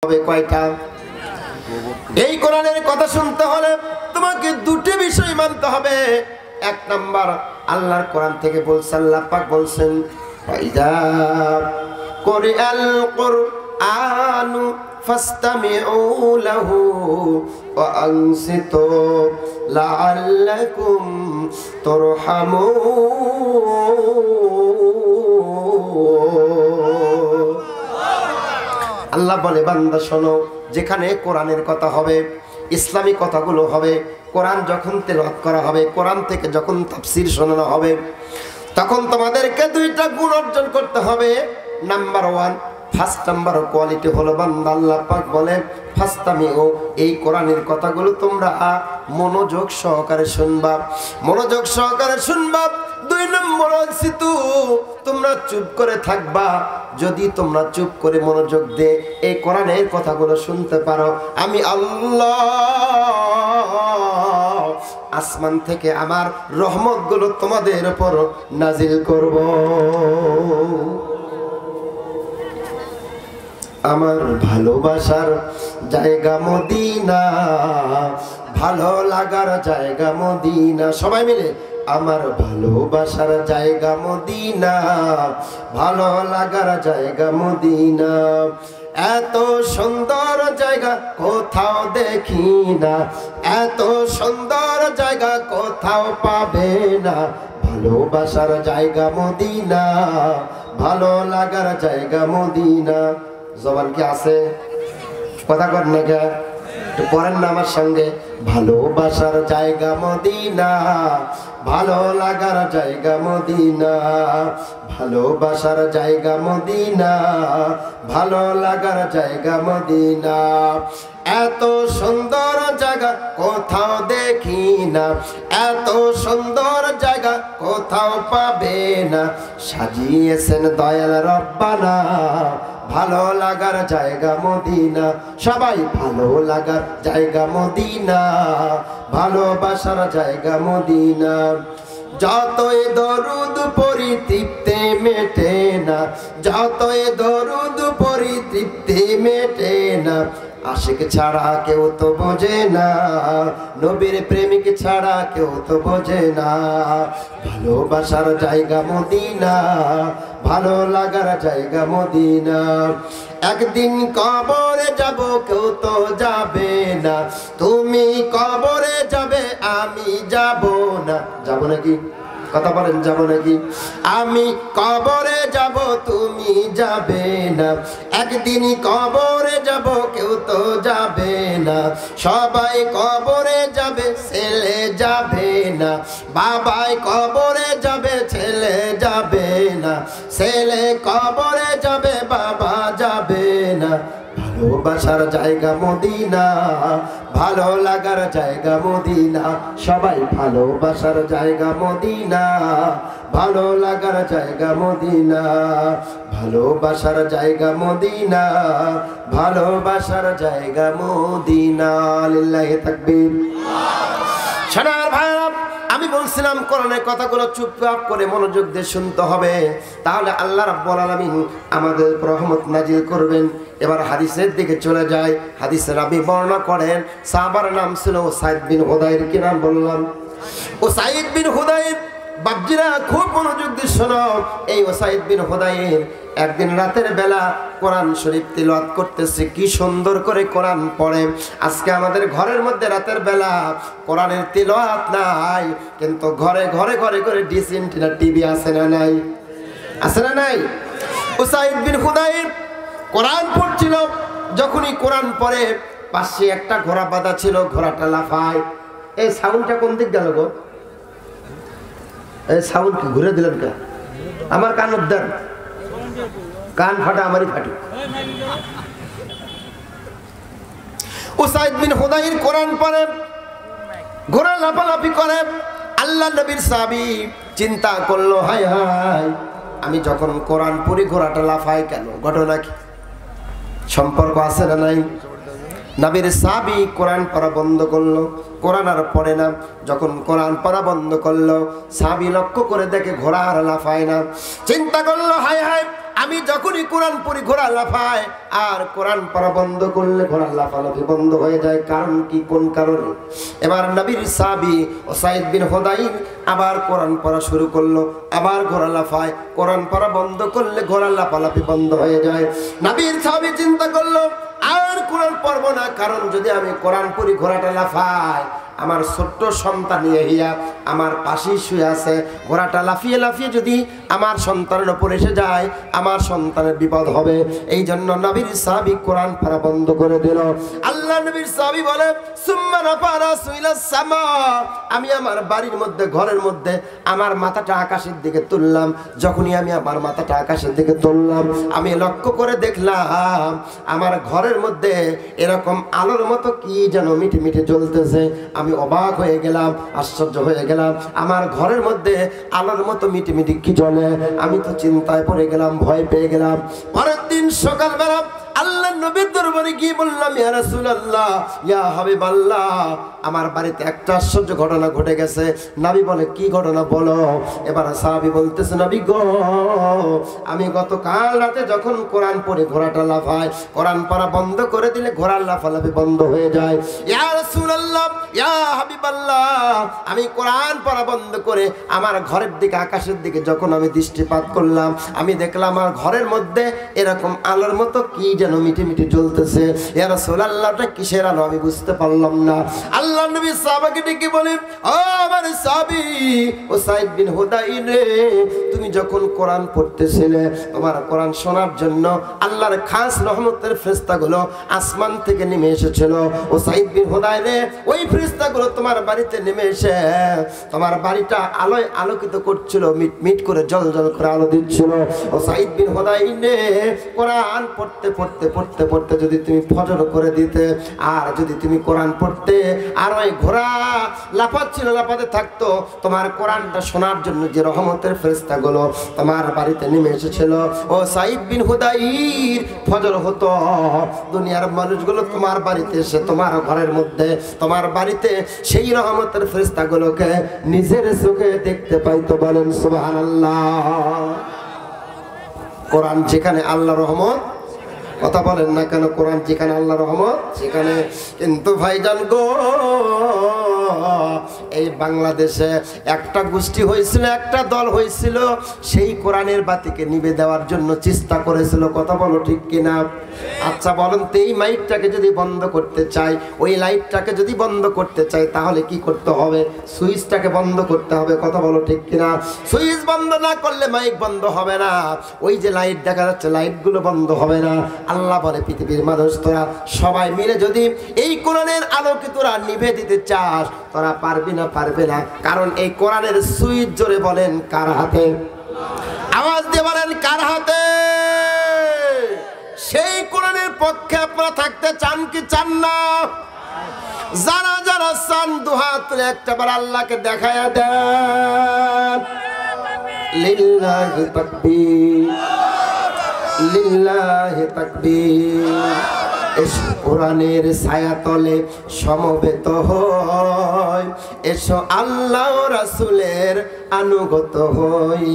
হবে কয়টা? এই কোরআনের কথা শুনতে হলে তোমাকে দুটি বিষয় মানতে হবে। এক নাম্বার, আল্লাহর কোরআন থেকে বলছেন, আল্লাহ পাক বলছেন ফাইদা কুরআল কুরআনু ফাসতামিউ লাহু ওয়া আনসিতু লাআল্লাকুম তুরহামুন। আল্লাহ বলে, বান্দা শোনো, যেখানে কোরআনের কথা হবে, ইসলামী কথাগুলো হবে, কোরআন যখন তেলাওয়াত করা হবে, কোরআন থেকে যখন তাফসীর শোনানো হবে, তখন তোমাদেরকে দুইটা গুণ অর্জন করতে হবে। Number one, first number quality হলো, বান্দা আল্লাহ পাক বলে ফাসতামিউ, এই কোরআনের কথাগুলো তোমরা মনোযোগ সহকারে শুনবা, মনোযোগ সহকারে শুনবা। দুই নম্বর সিতু, তোমরা চুপ করে থাকবা। যদি তোমরা চুপ করে মনোযোগ দিয়ে এই কোরআনের কথাগুলো শুনতে পারো, আমি আল্লাহ আসমান থেকে আমার রহমতগুলো তোমাদের উপর নাজিল করব। আমার ভালোবাসার জায়গা মদিনা, ভালো লাগার জায়গা মদিনা। সবাই মিলে, আমার ভালোবাসার জায়গা মদিনা, ভালো লাগার জায়গা মদিনা। এত সুন্দর জায়গা কোথাও দেখি না, এত সুন্দর জায়গা কোথাও পাবে না। ভালোবাসার জায়গা মদিনা, ভালো লাগার জায়গা মদিনা। জবান কি আছে? কথা কর না কে? পড়েন না আমার সঙ্গে, ভালোবাসার জায়গা মদিনা, ভালো লাগার জায়গা মদিনা। ভালোবাসার জায়গা মদিনা, ভালো লাগার জায়গা মদিনা। এত সুন্দর জায়গা কোথাও দেখি না, এত সুন্দর জায়গা কোথাও পাবে না। সাজিয়েছেন দয়াল রব্বানা, ভালো লাগার জায়গা মদিনা। সবাই, ভালো লাগার জায়গা মদিনা, ভালোবাসার জায়গা মদিনা। যতই দরুদ পড়ি তৃপ্তি মেটে না, যতই দরুদ পড়ি তৃপ্তি মেটে না। আশিক ছাড়া কেউ তো বোঝে না, নবীর প্রেমিক ছাড়া কেউ তো বোঝে না। ভালোবাসার জায়গা মদিনা, ভালো লাগার জায়গা মদিনা। একদিন কবরে যাব, কেউ তো যাবে না। তুমি কবরে যাবে, আমি যাব না। যাব নাকি? কথা বলেন, যাব নাকি? আমি কবরে যাব, তুমি যাবে না। একদিন কবরে যাব, কেউ তো যাবে না। সবাই কবরে যাবে, ছেলে যাবে না। বাবাই কবরে যাবে, ছেলে যাবে না। ছেলে কবরে যাবে, বাবা যাবে না। ভালোবাসার জায়গা মদিনা, ভালো লাগার জায়গা মদিনা। সবাই, ভালোবাসার জায়গা মদিনা, ভালো লাগার জায়গা মদিনা। ভালোবাসার জায়গা মদিনা, ভালোবাসার জায়গা মদিনা। লিল্লাহি তাকবীর। সোনার ভাইরা, আমি বলছিলাম কোরআনের কথাগুলো চুপচাপ করে মনোযোগ দিয়ে শুনতে হবে, তাহলে আল্লাহ রাব্বুল আলামিন আমাদের রহমত নাজিল করবেন। এবার হাদিসের দিকে চলে যায়। হাদিসে রাবী বর্ণনা করেন, সাহাবার নাম ছিল উসাইদ বিন হুদাইর। কি নাম বললাম? উসাইদ বিন হুদাইর। বাপজিরা, খুব মনোযোগ দিয়ে শোনো। এই উসাইদ বিন হুদাইর একদিন রাতের বেলা কোরআন শরীফ তিলাওয়াত করতেছে। কি সুন্দর করে কোরআন পড়ে। আজকে আমাদের ঘরের মধ্যে রাতের বেলা কোরআনের তিলাওয়াত নাই, কিন্তু ঘরে ঘরে ঘরে করে ডিশ এন্টিনা টিভি আছে না নাই? আছে না নাই? উসাইদ বিন হুদাইর কোরআন পড়ছিল। যখনই কোরআন পড়ে, পাশে একটা ঘোড়া বাঁধা ছিল, ঘোড়াটা লাফায়। এই সাউন্ডটা কোন দিক গেল গো? এই সাউন্ড কি ঘুরে দিলেন কে? আমার কান উদ্ধার, কান ফাটা, আমারই ফাটি। উসাইদ বিন হুদাইর কোরআন পড়ে, ঘোড়া লাফালাফি করে। আল্লাহ নবীর সাহাবী চিন্তা করলো, হায় হায়, আমি যখন কোরআন পড়ি ঘোড়াটা লাফায় কেন? ঘটনা কি? সম্পর্ক আছে না নাই? নবীর সাহাবী কোরআন পড়া বন্ধ করলো, কোরআন আর পড়ে না। যখন কোরআন পড়া বন্ধ করলো, সাহাবী লক্ষ্য করে দেখে ঘোড়া আর লাফায় না। চিন্তা করলো, হায় হায়, আমি যখনই কোরআন পড়ি ঘোড়া লাফায়, আর কোরআন পড়া বন্ধ করলে ঘোড়া লাফালাফি বন্ধ হয়ে যায়। কারণ কি, কোন কারণে? এবার নবীর সাহাবী উসাইদ বিন হুদাইর আবার কোরআন পড়া শুরু করলো, আবার ঘোড়া লাফায়। কোরআন পড়া বন্ধ করলে ঘোড়া লাফালাফি বন্ধ হয়ে যায়। নবীর সাহাবী চিন্তা করলো আর কোরআন পড়বো না, কারণ যদি আমি কোরআন পড়ি ঘোড়াটা লাফায়, আমার ছোট্ট সন্তান ইয়া আমার পাশেই শুয়ে আছে, ঘোড়াটা লাফিয়ে লাফিয়ে যদি আমার সন্তানের ওপর এসে যায়, আমার সন্তানের বিপদ হবে। এই জন্য নবীর সাহাবী কোরআন পড়া বন্ধ করে দিল। আল্লাহ নবীর সাহাবী বলে সুম্মা রাফা রাসু ইলাস সামা, আমি আমার বাড়ির মধ্যে ঘরের মধ্যে আমার মাথাটা আকাশের দিকে তুললাম। যখনই আমি আমার মাথাটা আকাশের দিকে তুললাম, আমি লক্ষ্য করে দেখলাম আমার ঘরের মধ্যে এরকম আলোর মতো কি যেন মিটি মিটি জ্বলতেছে। আমি অবাক হয়ে গেলাম, আশ্চর্য হয়ে গেলাম, আমার ঘরের মধ্যে আলোর মতো মিটি মিটি কি জ্বলে। আমি তো চিন্তায় পড়ে গেলাম, ভয় পেয়ে গেলাম। পরের দিন সকালবেলা আল্লাহ নবীর দরবারে গিয়ে বললাম, ইয়া রাসূলুল্লাহ, ইয়া হাবিবাল্লাহ, আমার বাড়িতে একটা আশ্চর্য ঘটনা ঘটে গেছে। নবী বলে, কি ঘটনা বলো? এবার সাহাবী বলতেছে, নবী গো, আমি গতকাল রাতে যখন কোরআন পড়ে ঘোড়াটা লাফায়, কোরআন পড়া বন্ধ করে দিলে ঘোড়ার লাফালাফি বন্ধ হয়ে যায়। ইয়া রাসূলুল্লাহ, ইয়া হাবিবাল্লাহ, আমি কোরআন পড়া বন্ধ করে আমার ঘরের দিকে আকাশের দিকে যখন আমি দৃষ্টিপাত করলাম, আমি দেখলাম আমার ঘরের মধ্যে এরকম আলোর মতো কি যেন মিটি মিটি জ্বলতেছে। ইয়া রাসূলুল্লাহ, এটা কিসের আলো আমি বুঝতে পারলাম না। আল্লাহ নবী সাহাবাকে ডেকে বলেন, ও আমার সাহাবী উসাইদ বিন হুদাইর, তুমি যখন কোরআন পড়তেছিলে, তোমার কোরআন শোনার জন্য আল্লাহর খাস রহমতের ফেরেশতাগুলো আসমান থেকে নেমে এসেছিল। উসাইদ বিন হুদাইর, ওই ফেরেশতাগুলো তোমার বাড়িতে নেমে এসে তোমার বাড়িটা আলোয় আলোকিত করছিল, মিট মিট করে জল জল করে আলো দিচ্ছিল। উসাইদ বিন হুদাইর, কোরআন পড়তে পড়তে পড়তে পড়তে যদি তুমি ফজর করে দিতে, আর যদি তুমি কোরআন পড়তে আর ওই ঘোড়া লাফাচ্ছিল, লাফাতে থাকতো, তোমার কোরআনটা শোনার জন্য যে রহমতের ফেরেশতাগুলো তোমার বাড়িতে নেমে এসেছিল, ও সাইদ বিন হুদাইর, ফজর হতো, দুনিয়ার মানুষগুলো তোমার বাড়িতে এসে তোমার ঘরের মধ্যে, তোমার বাড়িতে সেই রহমতের ফেরেশতাগুলোকে নিজের চোখে দেখতে পাইতো। বলেন সুবহানাল্লাহ। কোরআন যেখানে আল্লাহ রহমত, কথা বলেন না কেন, কোরআন যেখানে আল্লাহ রহমত সেখানে। কিন্তু ভাইজান গো, এই বাংলাদেশে একটা গোষ্ঠী হয়েছিল, একটা দল হয়েছিল, সেই কোরআনের বাতিকে নিভে দেওয়ার জন্য চেষ্টা করেছিল। কথা বলো ঠিক কিনা? আচ্ছা বলেন তো, এই মাইকটাকে যদি বন্ধ করতে চাই, ওই লাইটটাকে যদি বন্ধ করতে চাই, তাহলে কি করতে হবে? সুইচটাকে বন্ধ করতে হবে। কথা বলো ঠিক কিনা? সুইচ বন্ধ না করলে মাইক বন্ধ হবে না, ওই যে লাইট দেখা যাচ্ছে লাইটগুলো বন্ধ হবে না। আল্লাহ বলে, পৃথিবীর মানুষ তোরা সবাই মিলে যদি এই কোরআনের আলোকে তোরা নিভে দিতে চাস, তোরা পারবি না, পারবে না। কারণ এই কোরআনের সুইচ, জোরে বলেন কার হাতে? আওয়াজ দিয়ে বলেন কার হাতে? সেই কোরআনের পক্ষে আপনারা থাকতে চান কি চান না? যারা যারা চান দুহাত তুলে একটাবার আল্লাহকে দেখায়া দেন। লিল্লাহি তাকবীর, লিল্লাহি তাকবীর। এসো কোরআনের ছায়াতলে সমবেত হই, এসো আল্লাহ রাসূলের আনুগত হই।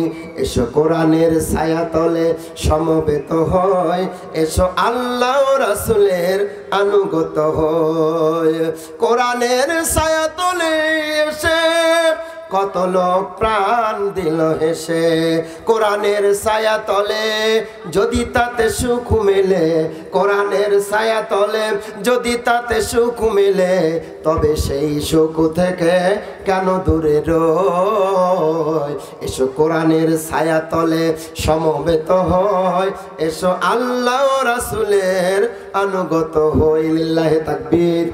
এসো কোরআনের ছায়াতলে সমবেত হই, এসো আল্লাহ রাসূলের আনুগত হই। কোরআনের ছায়াতলে এসে কত লোক প্রাণ দিল হেসে, কোরআনের ছায়া তলে যদি তাতে সুখ মেলে, কোরআনের ছায়া তলে যদি তাতে সুখ মেলে, তবে সেই সুখ থেকে কেন দূরে রই। এসো কোরআনের ছায়া তলে সমবেত হয়, এসো আল্লাহ রাসূলের আনুগত হই। লিল্লাহি তাকবীর।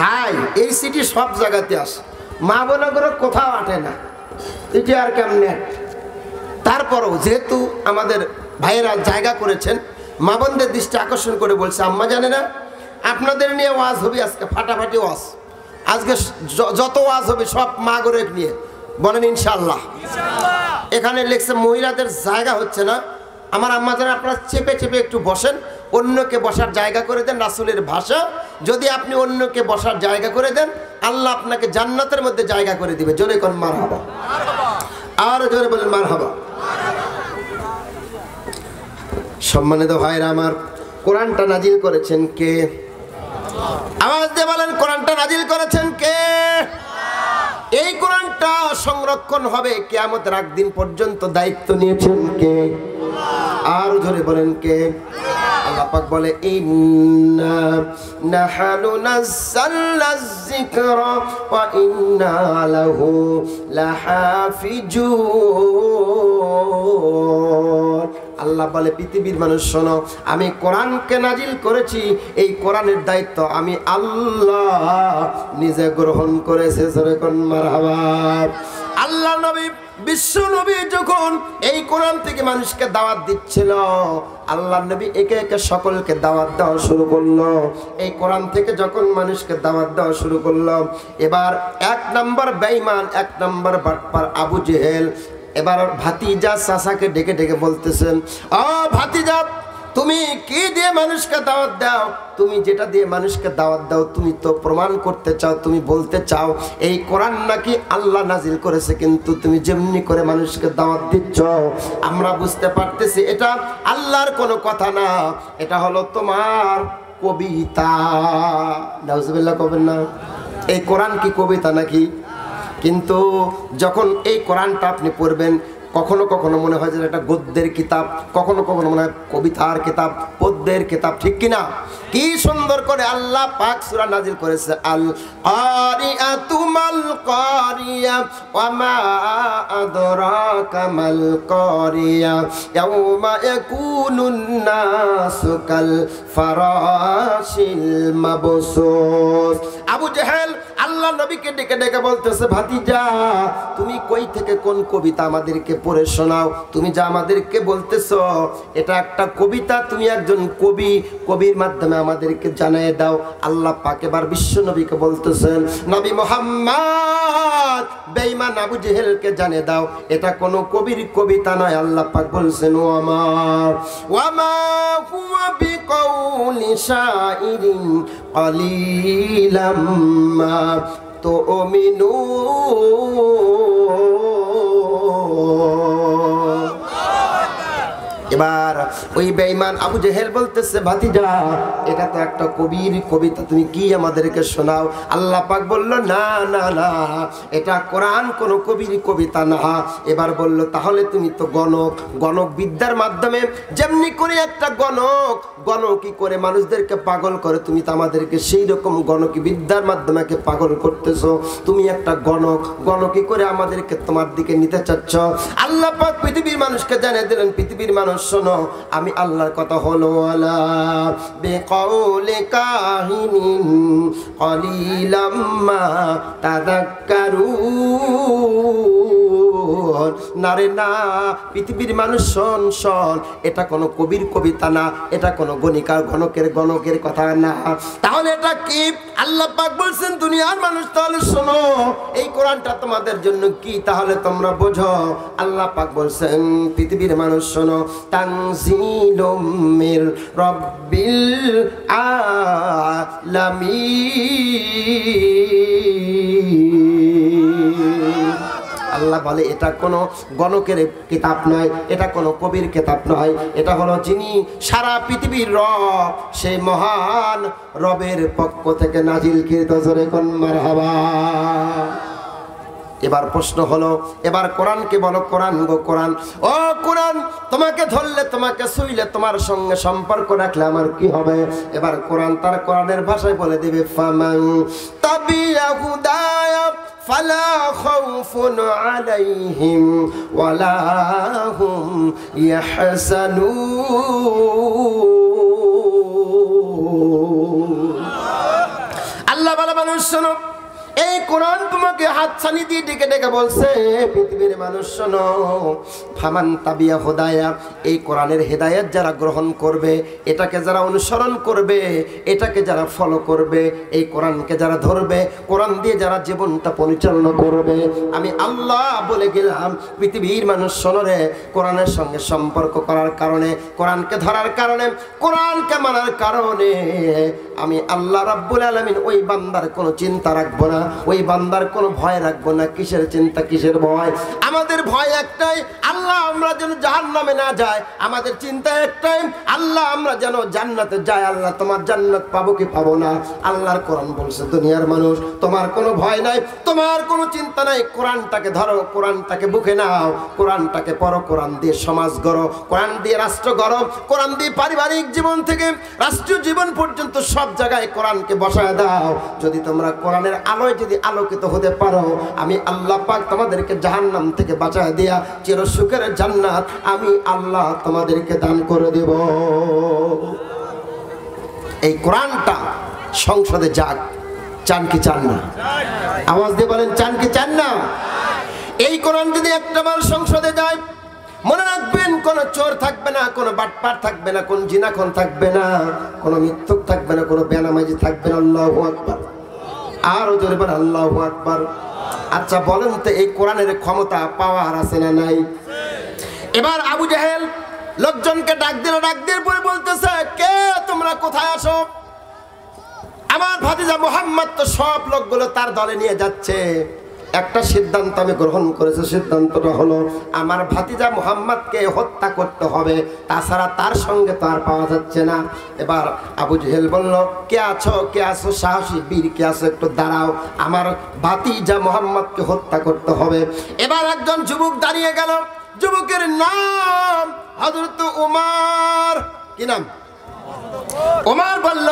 ভাই, এই সিটি সব জায়গাতে আসে, মা বোনগুলো কোথাও আটে না, এটি আর কেমনে। তারপরও যেহেতু আমাদের ভাইয়েরা জায়গা করেছেন, মা বোনদের দৃষ্টি আকর্ষণ করে বলছে, আম্মা জানে না আপনাদের নিয়ে ওয়াজ হবে আজকে, ফাটাফাটি ওয়াজ। আজকে যত ওয়াজ হবে সব মা গোরে নিয়ে, বলেন ইনশাআল্লাহ। এখানে লেখছে মহিলাদের জায়গা হচ্ছে না। আমার আম্মা জানে, আপনারা চেপে চেপে একটু বসেন, অন্যকে বসার জায়গা করে দেন। রাসূলের ভাষা, যদি আপনি অন্যকে বসার জায়গা করে দেন, আল্লাহ আপনাকে জান্নাতের মধ্যে জায়গা করে দিবে। জোরে কোন মারহাবা, আর জোরে বলেন মারহাবা। সম্মানিত ভাইরা আমার, কোরআনটা নাজিল করেছেন কে? আওয়াজ দিয়ে বলেন, কোরআনটা নাজিল করেছেন কে? এই কোরআনটা সংরক্ষণ হবে কিয়ামতের আগ দিন পর্যন্ত দায়িত্ব নিয়েছেন কে? আর জোরে বলেন কে? আল্লাহ পাক বলে, ইন্না নাহনু নাযালনায যিকরা ওয়া ইন্না লাহু লাহাফিজুন। আল্লাহ বলে, পৃথিবীর মানুষ শোনো, আমি কোরআনকে নাজিল করেছি, এই কোরআনের দায়িত্ব আমি আল্লাহ নিজে গ্রহণ করেছে। জোরে কোন মারহাবা। আল্লাহ নবী, বিশ্ব নবী যখন এই কোরআন থেকে মানুষকে দাওয়াত দিচ্ছিল, আল্লাহ নবী একে একে সকলকে দাওয়াত দেওয়া শুরু করলো। এই কোরআন থেকে যখন মানুষকে দাওয়াত দেওয়া শুরু করলো, এবার 1 নম্বর বেঈমান, 1 নম্বর বাটপার আবু জেহেল এবার ভাতিজা চাচাকে ডেকে ডেকে বলতেছেন, ও ভাতিজা, তুমি কি দিয়ে মানুষকে দাওয়াত দাও? তুমি যেটা দিয়ে মানুষকে দাওয়াত দাও, তুমি তো প্রমাণ করতে চাও, তুমি বলতে চাও এই কোরআন নাকি আল্লাহ নাজিল করেছে, কিন্তু তুমি যেমনি করে মানুষকে দাওয়াত দিচ্ছ আমরা বুঝতে পারতেছি এটা আল্লাহর কোনো কথা না, এটা হলো তোমার কবিতা। নাউজুবিল্লাহ কবেন না? এই কোরআন কি কবিতা নাকি? কিন্তু যখন এই কোরআনটা আপনি পড়বেন, কখনো কখনো মনে হয় যে এটা গদ্যের কিতাব, কখনো কখনো মনে হয় কবিতার কিতাব, পদ্যের কিতাব, ঠিক কিনা? কি সুন্দর করে আল্লাহ পাক সূরা নাজিল করেছে, আল কারিআতু মাল কারিয়া ওয়া মা আদরাকা মাল কারিয়া ইয়াউমা ইয়াকুনুন নাসু কাল ফারাশিল মাবসুস। আবু জেহেল আল্লাহ নবীকে ডেকে ডেকে বলতেছে, ভাতিজা, তুমি কই থেকে কোন কবিতা আমাদেরকে পড়ে শোনাও? তুমি যা আমাদেরকে বলতেছো এটা একটা কবিতা, তুমি একজন কবি, কবির মাধ্যমে আমাদেরকে জানিয়ে দাও। আল্লাহ পাক এবার বিশ্ব নবীকে বলতেছেন, নবী মুহাম্মদ, বেঈমান আবু জেহেলকে জানিয়ে দাও এটা কোনো কবির কবিতা নয়। আল্লাহ পাক বলছেন, ওয়া মা হুয়া বিকাউলি শাইরিন কালিলাম মা তুমিনুন। এবার ওই বেঈমান আবু জেহেল বলতেছে, ভাতিজা, এটা তো একটা কবির কবিতা, তুমি কি আমাদেরকে শোনাও? আল্লাহ পাক বলল, না না না, এটা কোরআন কোন কবির কবিতা না। এবার বলল, তাহলে তুমি তো গণক, গণক বিদ্যার মাধ্যমে যেমনি করে একটা গণকি করে মানুষদেরকে পাগল করে, তুমি তো আমাদেরকে সেই রকম গণকি বিদ্যার মাধ্যমে পাগল করতেছো। তুমি একটা গণকি করে আমাদেরকে তোমার দিকে নিতে চাচ্ছ। আল্লাহ পাক পৃথিবীর মানুষকে জানিয়ে দিলেন, পৃথিবীর মানুষ শোনো, আমি আল্লাহর কথা হলো আলা বিকাউলি কাহিনিন কালিলাম মা তাযাক্কারুন। না রে না, পৃথিবীর মানুষ শোন শোন, এটা কোনো কবির কবিতা না, এটা কোনো গণকের কথা না। তাহলে এটা কি? আল্লাহ পাক বলছেন, দুনিয়ার মানুষ তাহলে শোনো, এই কোরআনটা তোমাদের জন্য কি, তাহলে তোমরা বোঝো। আল্লাহ পাক বলছেন, পৃথিবীর মানুষ শোনো, তানজিলুম মির রাব্বিল আলামিন। আল্লাহ বলে, এটা কোনো গণকের কিতাব নয়, এটা কোনো কবির কিতাব নয়, এটা হলো যিনি সারা পৃথিবীর রব, সেই মহান রবের পক্ষ থেকে নাজিলকৃত। জোরে কোন মারহাবা। এবার প্রশ্ন হলো, এবার কোরআনকে বলো, কোরআন গো কোরআন, ও কোরআন, তোমাকে ধরলে, তোমাকে ছুঁইলে, তোমার সঙ্গে সম্পর্ক রাখলে আমার কি হবে? এবার কোরআন তার কোরআনের ভাষায় বলে দিবে, ফামান তাবিয়া হুদায়া ফালা খাউফুন আলাইহিম ওয়ালা হুম ইয়াহসানুন। আল্লাহ বলে, মানুষ শোনো, এই কোরআন তোমাকে হাতছানি দিয়ে ডেকে ডেকে বলছে, পৃথিবীর মানুষ শোনো, ফামান তাবিয়া হুদায়া, এই কোরআনের হেদায়েত যারা গ্রহণ করবে, এটাকে যারা অনুসরণ করবে, এটাকে যারা ফলো করবে, এই কোরআনকে যারা ধরবে, কোরআন দিয়ে যারা জীবনটা পরিচালনা করবে, আমি আল্লাহ বলে গেলাম, পৃথিবীর মানুষ শোনো রে, কোরআনের সঙ্গে সম্পর্ক করার কারণে, কোরআনকে ধরার কারণে, কোরআনকে মানার কারণে আমি আল্লাহ রাব্বুল আলামিন ওই বান্দার কোনো চিন্তা রাখবো না, ওই বান্দার কোনো কোনো ভয় রাখবো না। কিসের চিন্তা, কিসের ভয়? আমাদের ভয় একটাই, আল্লাহ আমরা যেন জাহান্নামে না যাই। আমাদের চিন্তা একটাই, আল্লাহ আমরা যেন জান্নাতে যাই। আল্লাহ তোমার জান্নাত পাবো কি পাবো না? আল্লাহর কোরআন বলছে, দুনিয়ার মানুষ তোমার কোনো ভয় নাই, তোমার কোনো চিন্তা নাই। কোরআনটাকে ধরো, কোরআনটাকে বুকে নাও, কোরআনটাকে পড়ো, কোরআন দিয়ে সমাজ গড়ো, কোরআন দিয়ে রাষ্ট্র গড়ো, কোরআন দিয়ে পারিবারিক জীবন থেকে রাষ্ট্রীয় জীবন পর্যন্ত সব জায়গায় কোরআনকে বসায় দাও। যদি তোমরা কোরআনের আলোয় যদি আলোকিত হতে পারো, আমি আল্লাহ পাক তোমাদেরকে জাহান্নাম থেকে বাঁচায় দিয়া চির সুখের জান্নাত আমি আল্লাহ তোমাদেরকে দান করে দেব। এই কোরআনটা সংসদে যাক, চান কি চান না? আওয়াজ দিয়ে বলেন, চান কি চান না? এই কোরআন যদি একটাবার সংসদে যায়, মনে রাখবেন কোন চোর থাকবে না, কোন বাটপার থাকবে না, কোন জিনাখন থাকবে না, কোন মিথ্যুক থাকবে না, কোন বেনামাজি থাকবে না। আল্লাহু আকবার। আর জোরে বলেন আল্লাহু আকবার। আচ্ছা বলেন তো, এই কোরআনের ক্ষমতা পাওয়ার আছে না নাই? এবার আবু জাহেল লোকজনকে ডাক দিয়ে পরে বলতেছে, কে তোমরা কোথায় আসো? আমার ভাতিজা মুহাম্মদ তো সব লোকগুলো তার দলে নিয়ে যাচ্ছে। একটা সিদ্ধান্ত আমি গ্রহণ করেছি, সিদ্ধান্তটা হলো আমার ভাতিজা মুহাম্মদকে হত্যা করতে হবে, তাছাড়া তার সঙ্গে তো আর পাওয়া যাচ্ছে না। এবার আবু জেহেল বলল, কে আছো, কে আছো, সাহসী বীর কে আছো, একটু দাঁড়াও, আমার ভাতিজা মুহাম্মদকে হত্যা করতে হবে। এবার একজন যুবক দাঁড়িয়ে গেল, যুবকের নাম হযরত উমর। কি নাম? উমর বলল,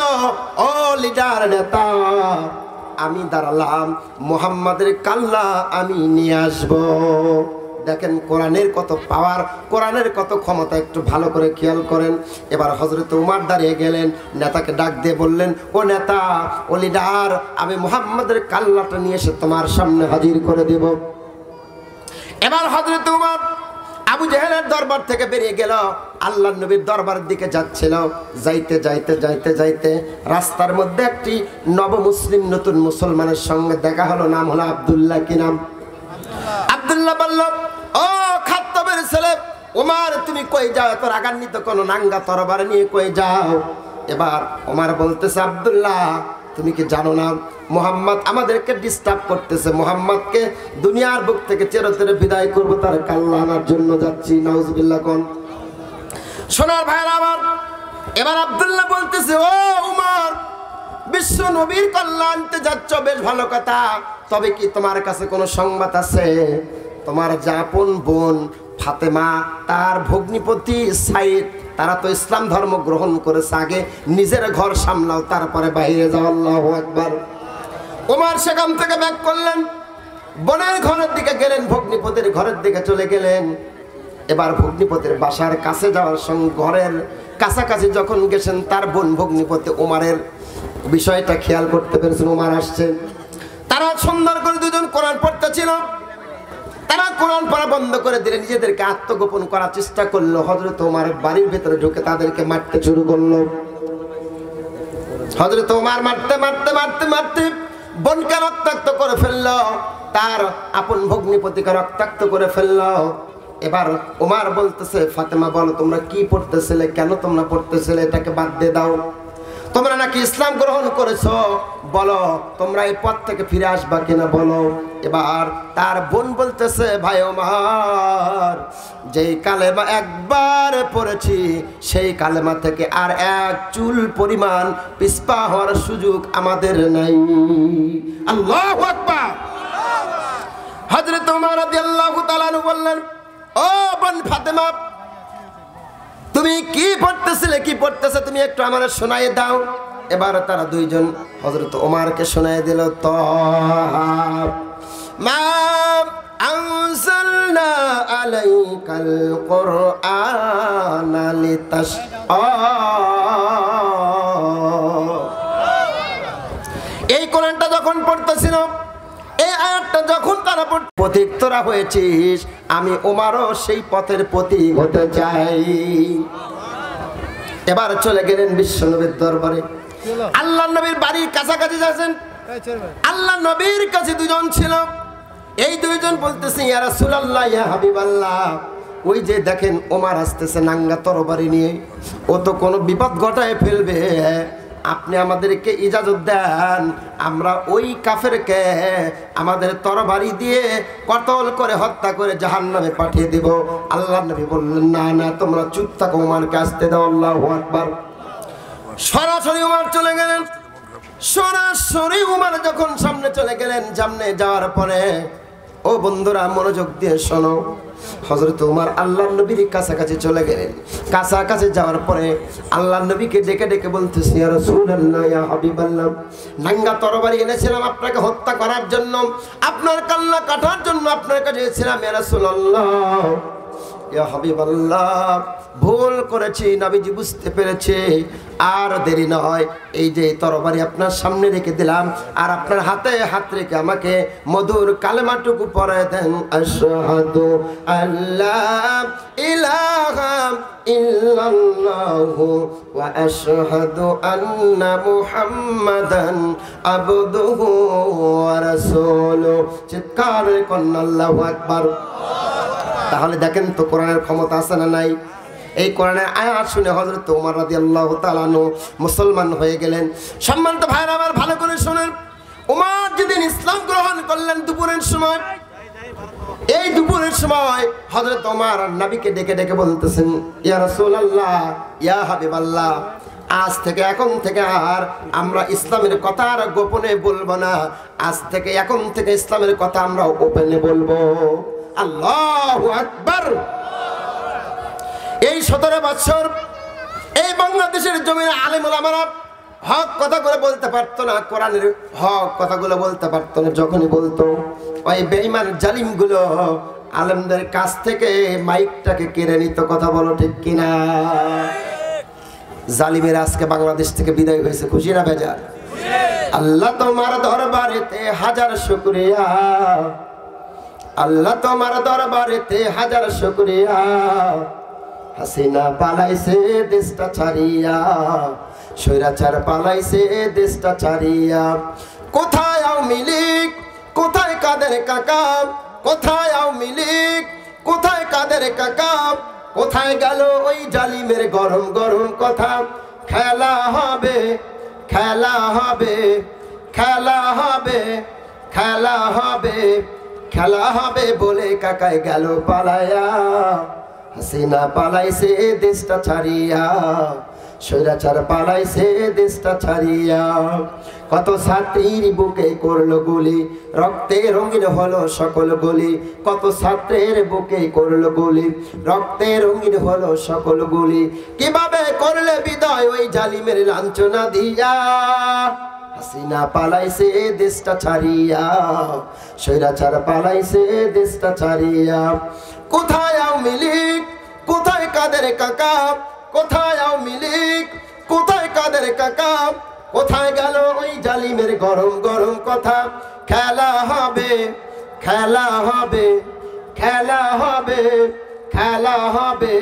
ও লিডার, নেতা, আমি দাঁড়ালাম, মুহাম্মাদের কাল্লা আমি নিয়ে আসব। দেখেন কোরআনের কত পাওয়ার, কোরআনের কত ক্ষমতা, একটু ভালো করে খেয়াল করেন। এবার হযরত উমর দাঁড়িয়ে গেলেন, নেতাকে ডাক দিয়ে বললেন, ও নেতা, ও লিডার, আমি মুহাম্মাদের কাল্লাটা নিয়ে এসে তোমার সামনে হাজির করে দেব। এবার হযরত উমর আবু জেহেলের দরবার থেকে বেরিয়ে গেল, আল্লাহর নবীর দরবারের দিকে যাচ্ছিল। যাইতে যাইতে যাইতে যাইতে রাস্তার মধ্যে একটি নবমুসলিম নতুন মুসলমানের সঙ্গে দেখা হলো। নাম হলো আব্দুল্লাহ। কি নাম? আব্দুল্লাহ বলল, ও খাত্তাবের ছেলে ওমর, তুমি কই যাও? এত রাগান্বিত কোন নাঙ্গা তরবারি নিয়ে কই যাও? এবার ওমর বলতেছে, আব্দুল্লাহ তুমি কি জানো না, মুহাম্মদ আমাদেরকে ডিস্টার্ব করতেছে, মুহাম্মদকে দুনিয়ার বুক থেকে চিরতরে বিদায় করব, তার কাল্লা আনার জন্য যাচ্ছি। নাউজুবিল্লাহ। কোন সোনার ভাইরা আমার, এবার আব্দুল্লাহ বলতেছে, ও উমর, বিশ্ব নবীর কাল্লা আনতে যাচ্ছ, বেশ ভালো কথা, তবে কি তোমার কাছে কোনো সংবাদ আছে? তোমার আপন বোন ফাতেমা, তার ভগ্নিপতি সাইদ, তারা তো ইসলাম ধর্ম গ্রহণ করেছে। আগে নিজের ঘর সামলাও, তারপরে বাইরে যাও। আল্লাহু আকবার। ওমর সেখান থেকে ব্যাক করলেন, বোনের ঘরের দিকে গেলেন, ভগ্নিপতির ঘরের দিকে চলে গেলেন। এবার ভগ্নিপতির বাসার কাছে যাওয়ার সঙ্গে ঘরের কাছাকাছি যখন গেছেন, তার বোন ভগ্নিপতি ওমরের বিষয়টা খেয়াল করতে পেরেছেন। ওমর আসছে, তারা সুন্দর করে দুজন কোরআন পড়তেছিল। তারা কোরআন পড়া বন্ধ করে দিলে, নিজেদেরকে আত্মগোপন করার চেষ্টা করলো। হযরত ওমর বাড়ির ভেতরে ঢুকে তাদেরকে মারতে শুরু করলো। হযরত ওমর মারতে মারতে মারতে মারতে বোনকে রক্তাক্ত করে ফেললো, তার আপন ভগ্নিপতিকে রক্তাক্ত করে ফেললো। এবার ওমর বলতেছে, ফাতেমা বলো, তোমরা কি পড়তেছিলে, কেন তোমরা পড়তেছিলে? এটাকে বাদ দিয়ে দাও, তোমরা নাকি ইসলাম গ্রহণ করেছো, বলো তোমরা এই পথ থেকে ফিরে আসবা কিনা বলো। এবার তার বোন বলতেছে, ভাই ওমর, যেই কালেমা একবার পড়েছি, সেই কালেমা থেকে আর এক চুল পরিমাণ পিছপা হওয়ার সুযোগ আমাদের নাই। আল্লাহু আকবার। হযরত ওমর রাদিয়াল্লাহু তাআলা আনহু বললেন, ও বোন ফাতেমা, তুমি কি পড়তেছিলে, কি পড়তেছে, তুমি একটু আমারে শোনায় দাও। এবার তারা দুইজন হযরত ওমরকে শোনায় দিল, তাহা মা আনজালনা আলাইকাল কুরআনা লিতাশআ। এই কোরআনটা যখন পড়তেছিল, এই আয়াতটা যখন তারা পথিক তোরা হয়েছিস, আমি ওমরও সেই পথের পথিক হতে চাই। এবার চলে গেলেন বিশ্বনবীর দরবারে। আল্লাহ নবীর বাড়ির কাছাকাছি যাচ্ছেন, আল্লাহ নবীর কাছে দুজন ছিল। এই দুইজন বলতেছে, ইয়া রাসূলুল্লাহ, ইয়া হাবিবাল্লাহ, ওই যে দেখেন ওমর আসতেছে নাঙ্গা তরবারি নিয়ে, ও তো কোনো বিপদ ঘটায় ফেলবে, আপনি আমাদেরকে ইজাজত দেন, আমরা ওই কাফেরকে আমাদের তরবারি দিয়ে কতল করে হত্যা করে জাহান্নামে পাঠিয়ে দেব। আল্লাহর নবী বললেন, না না, তোমরা চুপ থাকো, উমারকে আসতে দাও। আল্লাহু আকবার। সরাসরি উমার চলে গেলেন। সরাসরি উমার যখন সামনে চলে গেলেন, সামনে যাওয়ার পরে, ও বন্ধুরা মনোযোগ দিয়ে শোনো, হযরত উমর আল্লাহর নবীর কাছাকাছি চলে গেলেন। কাছাকাছি যাওয়ার পরে আল্লাহর নবীকে ডেকে ডেকে বলতেছি, ইয়া রাসূলুল্লাহ, ইয়া হাবিবাল্লাহ, নাঙ্গা তরবারি এনেছিলাম আপনাকে হত্যা করার জন্য, আপনার কাল্লা কাটার জন্য আপনার কাছে এসেছিলাম, ইয়া রাসূলুল্লাহ, ইয়া হাবিবাল্লাহ, ভুল করেছি, নবীজি বুঝতে পেরেছে, আর দেরি নয়, এই যে তরবারি আপনার সামনে রেখে দিলাম, আর আপনার হাতে হাত রেখে আমাকে মধুর কালেমাটুকু পড়ে দেন, আশহাদু আল্লা ইলাহা ইল্লাল্লাহু ওয়া আশহাদু আন্না মুহাম্মাদান আবদুহু ওয়া রাসূলুহু। চিৎকার করুন আল্লাহু আকবার। তাহলে দেখেন তো কোরআনের ক্ষমতা আছে না নাই? এই কোরআনের আয়াত শুনে হযরত ওমর রাদিয়াল্লাহু তাআলা আনহু মুসলমান হয়ে গেলেন। সম্মানিত ভাইরা আমার, ভালো করে শুনেন, ওমর যেদিন ইসলাম গ্রহণ করলেন দুপুরের সময়, এই দুপুরের সময় হযরত ওমর নবীকে ডেকে ডেকে বলতেছেন, ইয়া রাসূলুল্লাহ, ইয়া হাবিবাল্লাহ, আজ থেকে এখন থেকে আর আমরা ইসলামের কথা আর গোপনে বলবো না, আজ থেকে এখন থেকে ইসলামের কথা আমরা ওপেনে বলবো। আল্লাহু আকবার। এই 17 বছর এই বাংলাদেশের জমিনে আলেম ওলামারা হক কথাগুলো বলতে পারতো না, কোরআনের হক কথাগুলো বলতে পারতো না। যখনই বলতো, ওই বেঈমান জালিমগুলো আলেমদের কাছ থেকে মাইকটাকে কেড়ে নিত। কথা বলো ঠিক কিনা? জালিমের আজকে বাংলাদেশ থেকে বিদায় হয়েছে, খুশি না বেজার? আল্লাহ তোমার দরবারেতে হাজার শুকরিয়া, আল্লাহ তোমার দরবারেতে হাজার শুকরিয়া, হাসিনা পালাইছে দেশটা ছাড়িয়া, স্বৈরাচার পালাইছে দেশটা ছাড়িয়া। কোথায় আওয়ামী লীগ, কোথায় কাদের কাকা, কোথায় আওয়ামী লীগ, কোথায় কাদের কাকা, কোথায় গেল ওই জালিমের গরম গরম কথা? খেলা হবে, খেলা হবে, খেলা হবে, খেলা হবে, খেলা হবে বলে কাকায় গেল পালায়া, হাসিনা পালাইছে দেশটা ছাড়িয়া, স্বৈরাচার পালাইছে দেশটা ছাড়িয়া। কত ছাত্রীর বুকে করলো গুলি, রক্তে রঙিন হলো সকল গলি, কত ছাত্রের বুকে করলো গুলি, রক্তে রঙিন হলো সকল গুলি। কিভাবে করলে বিদায় ওই জালিমের লাঞ্ছনা দিয়া? হাসিনা পালাইছে দেশটা ছাড়িয়া, স্বৈরাচার পালাইছে দেশটা ছাড়িয়া। কোথায় আওয়ামী লীগ, কোথায় কাদের কাকা, কোথায় আওয়ামী লীগ, কোথায় কাদের কাকা, কোথায় গেল ওই জালিমের গরম গরম কথা? খেলা হবে, খেলা হবে, খেলা হবে, খেলা হবে,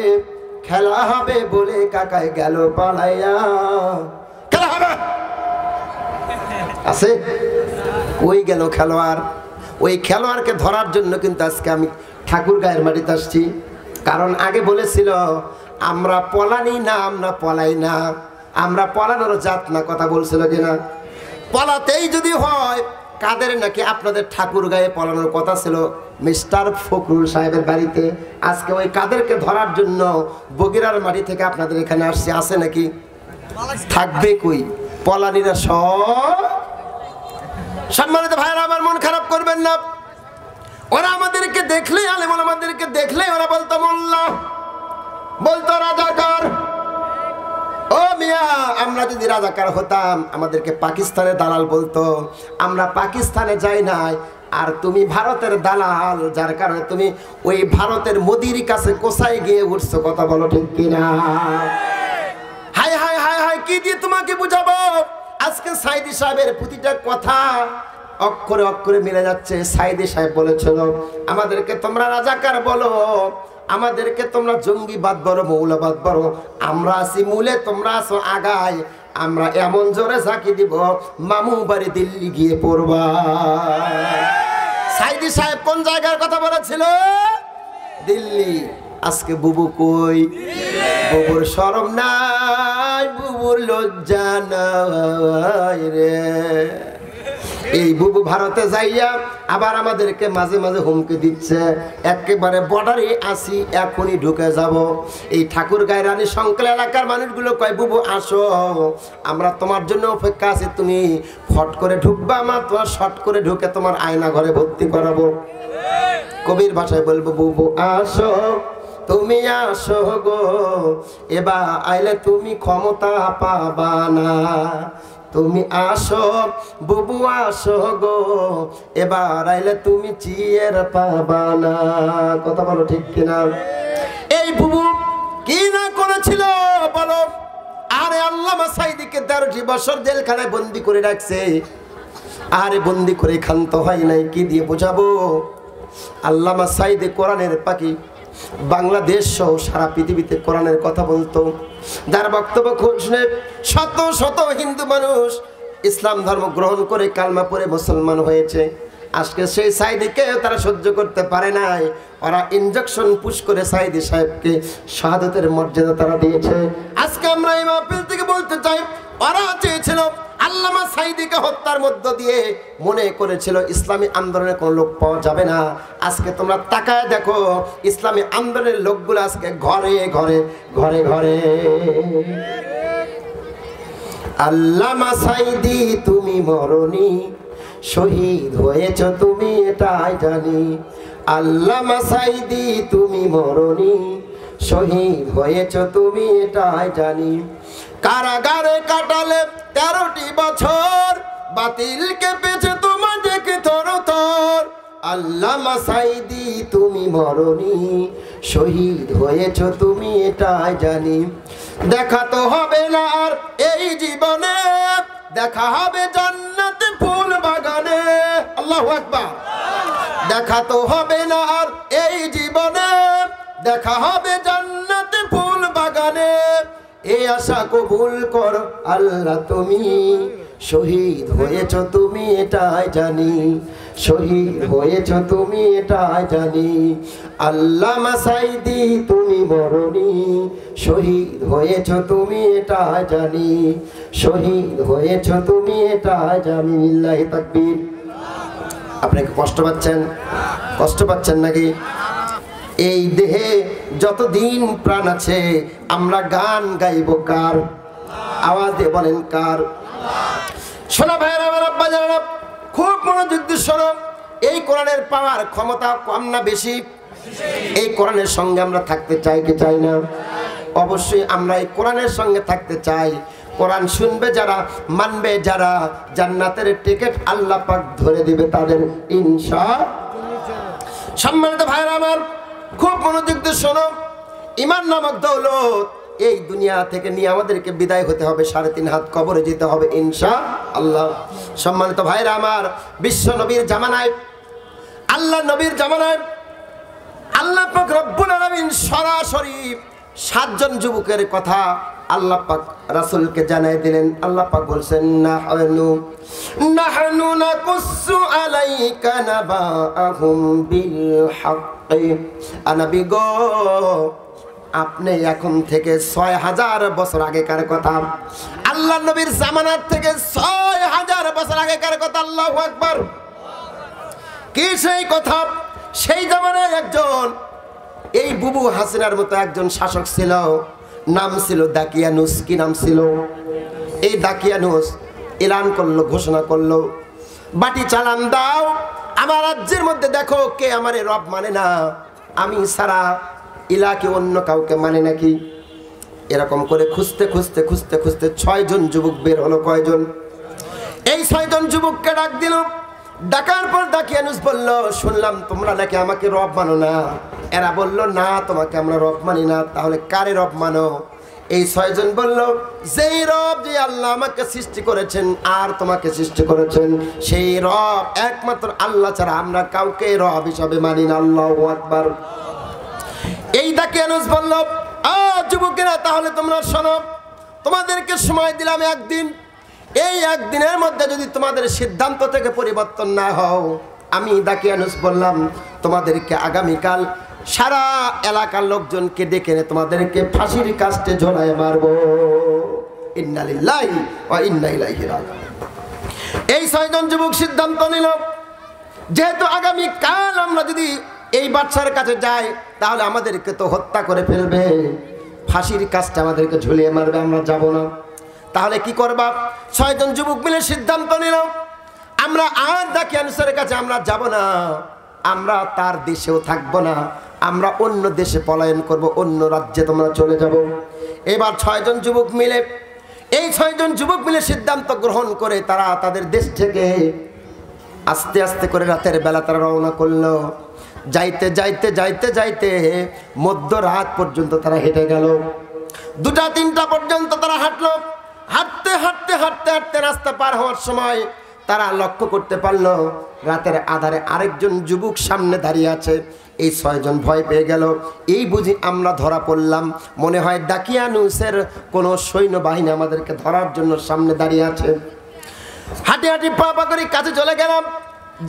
খেলা হবে বলে কাকায় গেল পালাইয়া। খেলা হবে আছে, ওই গেল খেলোয়াড়। ওই খেলোয়াড়কে ধরার জন্য কিন্তু আজকে আমি ঠাকুরগাঁয়ের মাটিতে আসছি। কারণ আগে বলেছিল আমরা পলানি না, আমরা পলাই না, আমরা পলানোর জাত না। কথা বলছিল কিনা? পলাতেই যদি হয়, কাদের নাকি আপনাদের ঠাকুরগাঁয়ে পলানোর কথা ছিল মিস্টার ফখরুল সাহেবের বাড়িতে। আজকে ওই কাদেরকে ধরার জন্য বগিরার মাটি থেকে আপনাদের এখানে আসছে। আছে নাকি? থাকবে কই? পলানিরা সব। সম্মানিত ভাইরা আমার, মন খারাপ করবেন না। ওরা আমাদেরকে দেখলেই, আলেম আমাদেরকে দেখলেই ওরা বলতো মোল্লা, বলতো রাজাকার। ও মিয়া, আমরা যদি রাজাকার হতাম আমাদেরকে পাকিস্তানের দালাল বলতো। আমরা পাকিস্তানে যাই নাই, আর তুমি ভারতের দালাল, যার কারণে তুমি ওই ভারতের মোদির কাছে কোথায় গিয়ে উঠছো। কথা বলো ঠিক কিনা? হাই হাই হাই হাই, কি দিয়ে তোমাকে বুঝাবো? আজকে সাইদি সাহেবের প্রতিটা কথা অক্ষরে অক্ষরে মিলে যাচ্ছে। সাইদি সাহেব বলেছিল আমাদেরকে তোমরা রাজাকার বলো, আমাদেরকে তোমরা জঙ্গিবাদ বলো, মৌলবাদ বলো, আমরা আছি মূলে, তোমরা আছো আগায়। আমরা এমন জোরে ঝাঁকি দিব, মামু বাড়ি দিল্লি গিয়ে পড়বা। সাইদি সাহেব কোন জায়গার কথা বলেছিল? দিল্লি। আজকে বুবু কই? বুবুর শরম নাই, নাই বুবুর লজ্জা নাই রে। এই বুবু ভারতে যাইয়া আবার আমাদেরকে মাঝে মাঝে হুমকি দিচ্ছে, একেবারে বর্ডারে আসি, এখনই ঢুকে যাব। এই ঠাকুর গায়ে রানী সংকল এলাকার মানুষগুলো কয়, বুবু আসো, আমরা তোমার জন্য অপেক্ষা আছি, তুমি ফট করে ঢুকবা, আমার তোমার শট করে ঢুকে তোমার আয়না ঘরে ভর্তি করাবো। কবির ভাষায় বলবো, বুবু আসো, তুমি আসো গো, এবার আইলে তুমি ক্ষমতা পাবা না। তুমি আসো বুবু আসো গো, এবার আইলে তুমি চিয়ের পাবা না। কথা বলো ঠিক কিনা? এই বুবু কি না করেছিল বলো? আরে আল্লামা সাঈদীকে 13টি বছর জেলখানায় বন্দি করে রাখছে। আরে বন্দি করে ক্ষান্ত হয় নাই, কি দিয়ে বোঝাবো? আল্লামা সাঈদী কোরআনের পাখি, বাংলাদেশ সহ সারা পৃথিবীতে কোরআনের কথা বলতো, যার বক্তব্য শুনে শত শত হিন্দু মানুষ ইসলাম ধর্ম গ্রহণ করে কালমা পড়ে মুসলমান হয়েছে। আজকে সেই সাঈদীকে তারা সহ্য করতে পারে নাই, ওরা ইনজেকশন পুশ করে সাঈদী সাহেবকে শাহাদাতের মর্যাদা তারা দিয়েছে। আজকে আমরা এই মাহফিল থেকে বলতে চাই, ওরা চেয়েছিল আল্লামা সাঈদীকে হত্যার মধ্য দিয়ে, মনে করেছিল ইসলামী আন্দোলনের কোনো লোক পাওয়া যাবে না। আজকে তোমরা তাকায় দেখো, ইসলামী আন্দোলনের লোকগুলো আজকে ঘরে ঘরে ঘরে ঘরে। আল্লামা সাঈদী তুমি মরনি, শহীদ হয়েছ তুমি এটাই জানি। আল্লামা সাঈদী তুমি মরনি, শহীদ হয়েছ তুমি এটাই জানি। কারাগারে কাটালে 13টি বছর, বাতিল কেঁপেছে তোমার দেখে থরথর। আল্লামা সাঈদী তুমি মরনি, শহীদ হয়েছ তুমি এটাই জানি। দেখা তো হবে না আর এই জীবনে, দেখা হবে জান্নাতে ফুল বাগানে। আল্লাহু আকবার। দেখা তো হবে না আর এই জীবনে, দেখা হবে জান্নাতে ফুল বাগানে। এই আশা কবুল কর আল্লাহ তুমি, শহীদ হয়েছ তুমি এটাই জানি। শহীদ হয়েছ তুমি এটাই জানি। আল্লামা সাঈদী তুমি মরনি, শহীদ হয়েছ তুমি এটাই জানি। শহীদ হয়েছ তুমি এটাই জানি। লিল্লাহি তাকবীর। আপনি কি কষ্ট পাচ্ছেন? কষ্ট পাচ্ছেন নাকি? এই দেহে যতদিন প্রাণ আছে আমরা গান গাইব কার? আওয়াজ দিয়ে বলেন কার? শোনো ভাইরা, আমার আব্বা জানেন, খুব মনোযোগ দিয়ে শোনো। এই কোরআনের পাওয়ার ক্ষমতা কম না বেশি? এই কোরআনের সঙ্গে আমরা থাকতে চাই কি চাই না? অবশ্যই আমরা এই কোরআনের সঙ্গে থাকতে চাই। কোরআন শুনবে যারা, মানবে যারা, জান্নাতের টিকিট আল্লাহ পাক ধরে দিবে তাদের ইনশাআল্লাহ। সম্মানিত ভাইরা আমার, খুব মনোযোগ দিয়ে শোনো। ঈমান নামক দৌলত এই দুনিয়া থেকে নিয়ে আমাদেরকে বিদায় হতে হবে, 3.5 হাত কবরে যেতে হবে ইনশাআল্লাহ। সম্মানিত ভাইরা আমার, বিশ্ব নবীর জামানায়, আল্লাহ নবীর জামানায় আল্লাহ পাক রব্বুল আলামিন সরাসরি 7 জন যুবকের কথা আল্লাহ পাক রাসূলকে জানাই দিলেন। আল্লাহ পাক বলছেন, নাহনু নাকুসু আলাইকা নাবাআহুম বিল হাক্কি। নবী গো, আপনি এখন থেকে 6000 বছর আগেকার কথা, আল্লাহ নবীর জামানার থেকে 6000 বছর আগেকার কথা। আল্লাহু আকবার। কি সেই কথা? সেই জামানায় একজন, এই বুবু হাসিনার মতো একজন শাসক ছিল, নাম ছিল দাকিয়ানুস। কি নাম ছিল? এই দাকিয়ানুস এলান করলো, ঘোষণা করলো, বাটি চালান দাও, আমার রাজ্যের মধ্যে দেখো কে আমারে রব মানে না, আমি সারা ইলাকে অন্য কাউকে মানে নাকি। এরকম করে খুঁজতে খুঁজতে খুঁজতে খুঁজতে 6 জন যুবক বের হলো। কয়জন? এই 6 জন যুবককে ডাক দিল। ডাকার পর দাকিয়ানুস বলল, শুনলাম তোমরা নাকি আমাকে রব মানো না। এরা বলল, না, তোমাকে আমরা রব মানি না। তাহলে কারে রব মানো? এই 6 জন বলল, যেই রব, যে আল্লাহ আমাকে সৃষ্টি করেছেন আর তোমাকে সৃষ্টি করেছেন, সেই রব একমাত্র আল্লাহ ছাড়া আমরা কাউকে রব হিসাবে মানি না। আল্লাহু আকবার। এই দাকিয়ানুস বলল, যুবকেরা, তাহলে তোমরা শোনো, তোমাদেরকে সময় দিলাম 1 দিন। এই 1 দিনের মধ্যে যদি তোমাদের সিদ্ধান্ত থেকে পরিবর্তন না হও, আমি দাকিয়ানুস বললাম তোমাদেরকে আগামীকাল সারা এলাকার লোকজনকে ডেকে তোমাদেরকে ফাঁসির কাস্টে ঝোলায় মারবো। ইন্না লিল্লাহি ওয়া ইন্না ইলাইহি রাজিউন। এই 6 জন যুবক সিদ্ধান্ত নিল, যেহেতু আগামী কাল আমরা যদি এই বাদশার কাছে যাই তাহলে আমাদেরকে তো হত্যা করে ফেলবে, ফাঁসির কাজটা আমাদেরকে ঝুলিয়ে মারবে, আমরা যাব না। তাহলে কি করবা? 6 জন যুবক মিলে সিদ্ধান্ত নিল, আমরা আর দাকিয়ানুসের কাছে আমরা যাব না, আমরা তার দেশেও থাকবো না, আমরা অন্য দেশে পলায়ন করব, অন্য রাজ্যে তোমরা চলে যাব। এবার 6 জন যুবক মিলে, এই 6 জন যুবক মিলে সিদ্ধান্ত গ্রহণ করে তারা তাদের দেশ থেকে আস্তে আস্তে করে রাতের বেলা তারা রওনা করলো। যাইতে যাইতে যাইতে যাইতে মধ্যরাত পর্যন্ত তারা হেঁটে গেল, 2টা-3টা পর্যন্ত তারা হাঁটলো। হাঁটতে হাঁটতে হাঁটতে হাঁটতে রাস্তা পার হওয়ার সময় তারা লক্ষ্য করতে পারলো রাতের আধারে আরেকজন যুবক সামনে দাঁড়িয়ে আছে। এই 6 জন ভয় পেয়ে গেল, এই বুঝি আমরা ধরা পড়লাম, মনে হয় দাকিয়ানুসের কোনো সৈন্যবাহিনী আমাদেরকে ধরার জন্য সামনে দাঁড়িয়ে আছে। হাঁটি হাঁটি পা পা করে কাছে চলে গেলাম।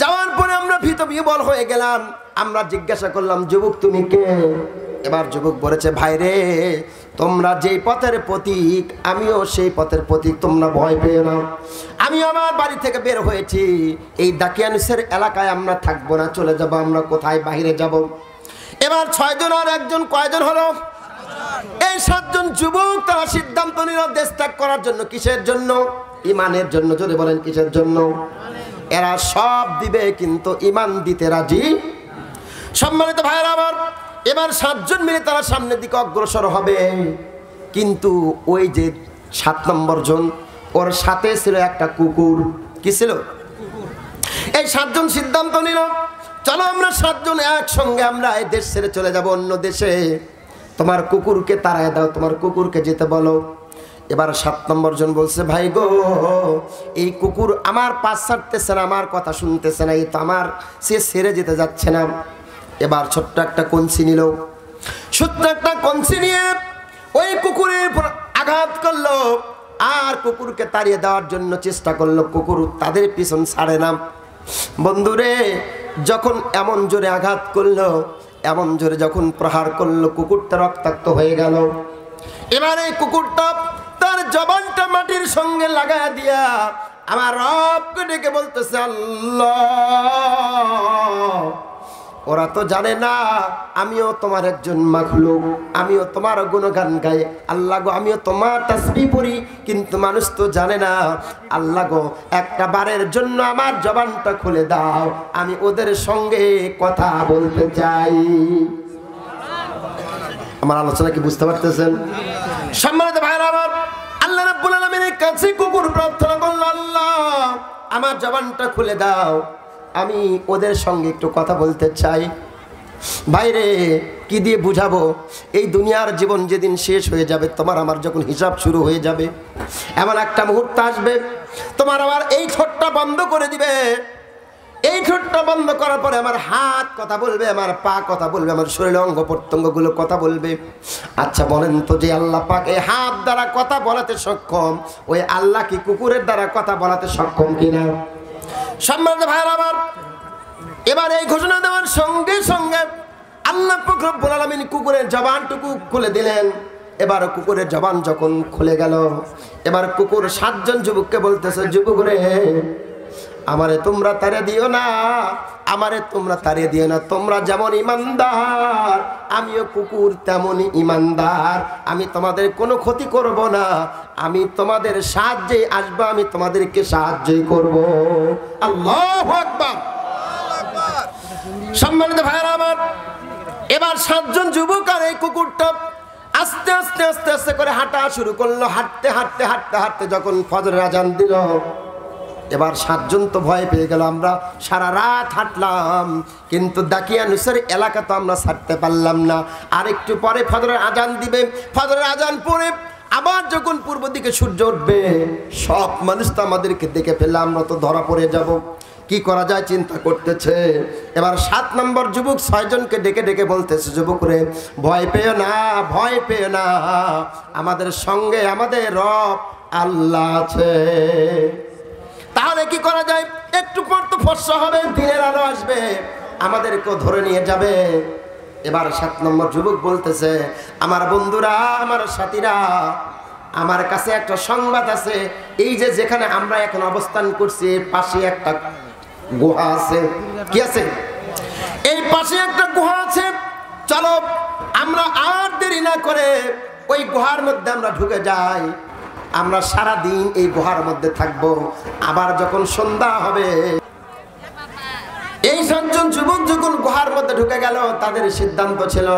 যাওয়ার পরে আমরা ভীত বিহ্বল হয়ে গেলাম। আমরা জিজ্ঞাসা করলাম, যুবক তুমি কে? এবার যুবক বলেছে, ভাই রে, তোমরা যেই পথের প্রতীক আমিও সেই পথের প্রতীক, তোমরা ভয় পেও না। আমি আমার বাড়ি থেকে বের হয়েছি, এই দাকিয়ানুসের এলাকায় আমরা থাকবো না, চলে যাব, আমরা কোথায় বাইরে যাব। এবার 6 জন আর একজন কয়জন হলো? এই 7 জন যুবক তারা সিদ্ধান্ত নিল দেশ ত্যাগ করার জন্য। কিসের জন্য? ইমানের জন্য। যদি বলেন কিসের জন্য? এরা সব দিবে কিন্তু ইমান দিতে রাজি। সম্মানিত ভাইরা আমার, এবার 7 জন মিলে তারা সামনের দিকে অগ্রসর হবে, কিন্তু ওই যে 7 নম্বর জন, ওর সাথে ছিল একটা কুকুর। কি ছিল? এই 7 জন সিদ্ধান্ত নিল, চলো আমরা 7 জন একসঙ্গে আমরা এই দেশ ছেড়ে চলে যাব অন্য দেশে, তোমার কুকুরকে তাড়ায় দাও, তোমার কুকুরকে যেতে বলো। এবার 7 নম্বর জন বলছে, ভাই গো, এই কুকুর আমার পাশ ছাড়তেছে না, আমার কথা শুনতেছে না, এই তো আমার সে ছেড়ে যেতে যাচ্ছে না। এবার ছোট্ট একটা কঞ্চি নিল, ছোট্ট একটা কঞ্চি নিয়ে ওই কুকুরের উপর আঘাত করলো আর কুকুরকে তাড়িয়ে দেওয়ার জন্য চেষ্টা করলো। কুকুর তাদের পিছন ছাড়ে না। বন্ধুরে, যখন এমন জোরে আঘাত করলো, এমন জোরে যখন প্রহার করলো, কুকুরটা রক্তাক্ত হয়ে গেল। এবার এই কুকুরটা তার জবানটা মাটির সঙ্গে লাগায় দিয়া আমার রবকে ডেকে বলতেছে, আল্লাহ, ওরা তো জানে না আমিও তোমার একজন মাখলুক, আমিও তোমার গুণগান গাই। আল্লাহ গো, আমিও তোমার তাসবিহ পড়ি, কিন্তু মানুষ তো জানে না। আল্লাহ গো, একটা বারের জন্য আমার জবানটা খুলে দাও, আমি ওদের সঙ্গে কথা বলতে চাই। আমার আলোচনা কি বুঝতে পারতেছেন? সম্মানিত ভাইরা আমার, আল্লাহ রাব্বুল আলামিনের কাছে কুকুর প্রার্থনা করলো, আল্লাহ আমার জবানটা খুলে দাও, আমি ওদের সঙ্গে একটু কথা বলতে চাই। ভাইরে, কি দিয়ে বুঝাবো? এই দুনিয়ার জীবন যেদিন শেষ হয়ে যাবে, তোমার আমার যখন হিসাব শুরু হয়ে যাবে, এমন একটা মুহূর্ত আসবে তোমার আমার এই ঠোঁটটা বন্ধ করে দিবে। এই ঠোঁটটা বন্ধ করার পরে আমার হাত কথা বলবে, আমার পা কথা বলবে, আমার শরীরের অঙ্গ প্রত্যঙ্গগুলো কথা বলবে। আচ্ছা বলেন তো, যে আল্লাহ পাক এই হাত দ্বারা কথা বলাতে সক্ষম, ওই আল্লাহ কি কুকুরের দ্বারা কথা বলাতে সক্ষম কিনা? সম্মানিত ভাইরা আমার, এবার এই ঘোষণা দেওয়ার সঙ্গে সঙ্গে আল্লাহ পাক রব্বুল আলামিন কুকুরের জবানটুকু খুলে দিলেন। এবার কুকুরের জবান যখন খুলে গেল, এবার কুকুর 7 জন যুবককে বলতেছে, যুবক রে, আমারে তোমরা তাড়িয়ে দিও না, আমারে তোমরা তাড়িয়ে দিও না। তোমরা যেমন ইমানদার, আমিও কুকুর তেমনই ইমানদার। আমি তোমাদের কোনো ক্ষতি করব না, আমি তোমাদের সাহায্যে আসবো, আমি তোমাদেরকে সাহায্যই করব। আল্লাহু আকবার। সম্মানিত ভাইরা আমার, এবার 7 জন যুবক আর এই কুকুরটা আস্তে আস্তে আস্তে আস্তে করে হাঁটা শুরু করলো। হাঁটতে হাঁটতে হাঁটতে হাঁটতে যখন ফজরের আজান দিল, এবার 7 জন তো ভয় পেয়ে গেল। আমরা সারা রাত হাঁটলাম, কিন্তু দাকিয়ানুসের এলাকা তো আমরা ছাড়তে পারলাম না। আর একটু পরে ফজরের আজান দিবে, ফজরের আজান পরে আবার যখন পূর্ব দিকে সূর্য উঠবে, সব মানুষ তো আমাদেরকে দেখে ফেললে, আমরা তো ধরা পড়ে যাব। কি করা যায় চিন্তা করতেছে। এবার 7 নম্বর যুবক 6 জনকে ডেকে ডেকে বলতেছে, যুবক রে, ভয় পেও না, ভয় পেও না, আমাদের সঙ্গে আমাদের রব আল্লাহ আছে। তাহলে কি করা যায়? একটু পর তো ফর্সা হবে, দিনের আলো আসবে, আমাদেরকেও ধরে নিয়ে যাবে। এবার 7 নম্বর যুবক বলতেছে, আমার বন্ধুরা, আমার সাথীরা, আমার কাছে একটা সংবাদ আছে, এই যে যেখানে আমরা এখন অবস্থান করছি এর পাশে একটা গুহা আছে। কি আছে? এই পাশে একটা গুহা আছে। চলো আমরা আর দেরি না করে ওই গুহার মধ্যে আমরা ঢুকে যাই। আমরা সারা দিন এই গুহার মধ্যে থাকবো। আবার যখন সন্ধ্যা হবে, এই 7 জন যুবক যখন গুহার মধ্যে ঢুকে গেল, তাদের সিদ্ধান্ত ছিল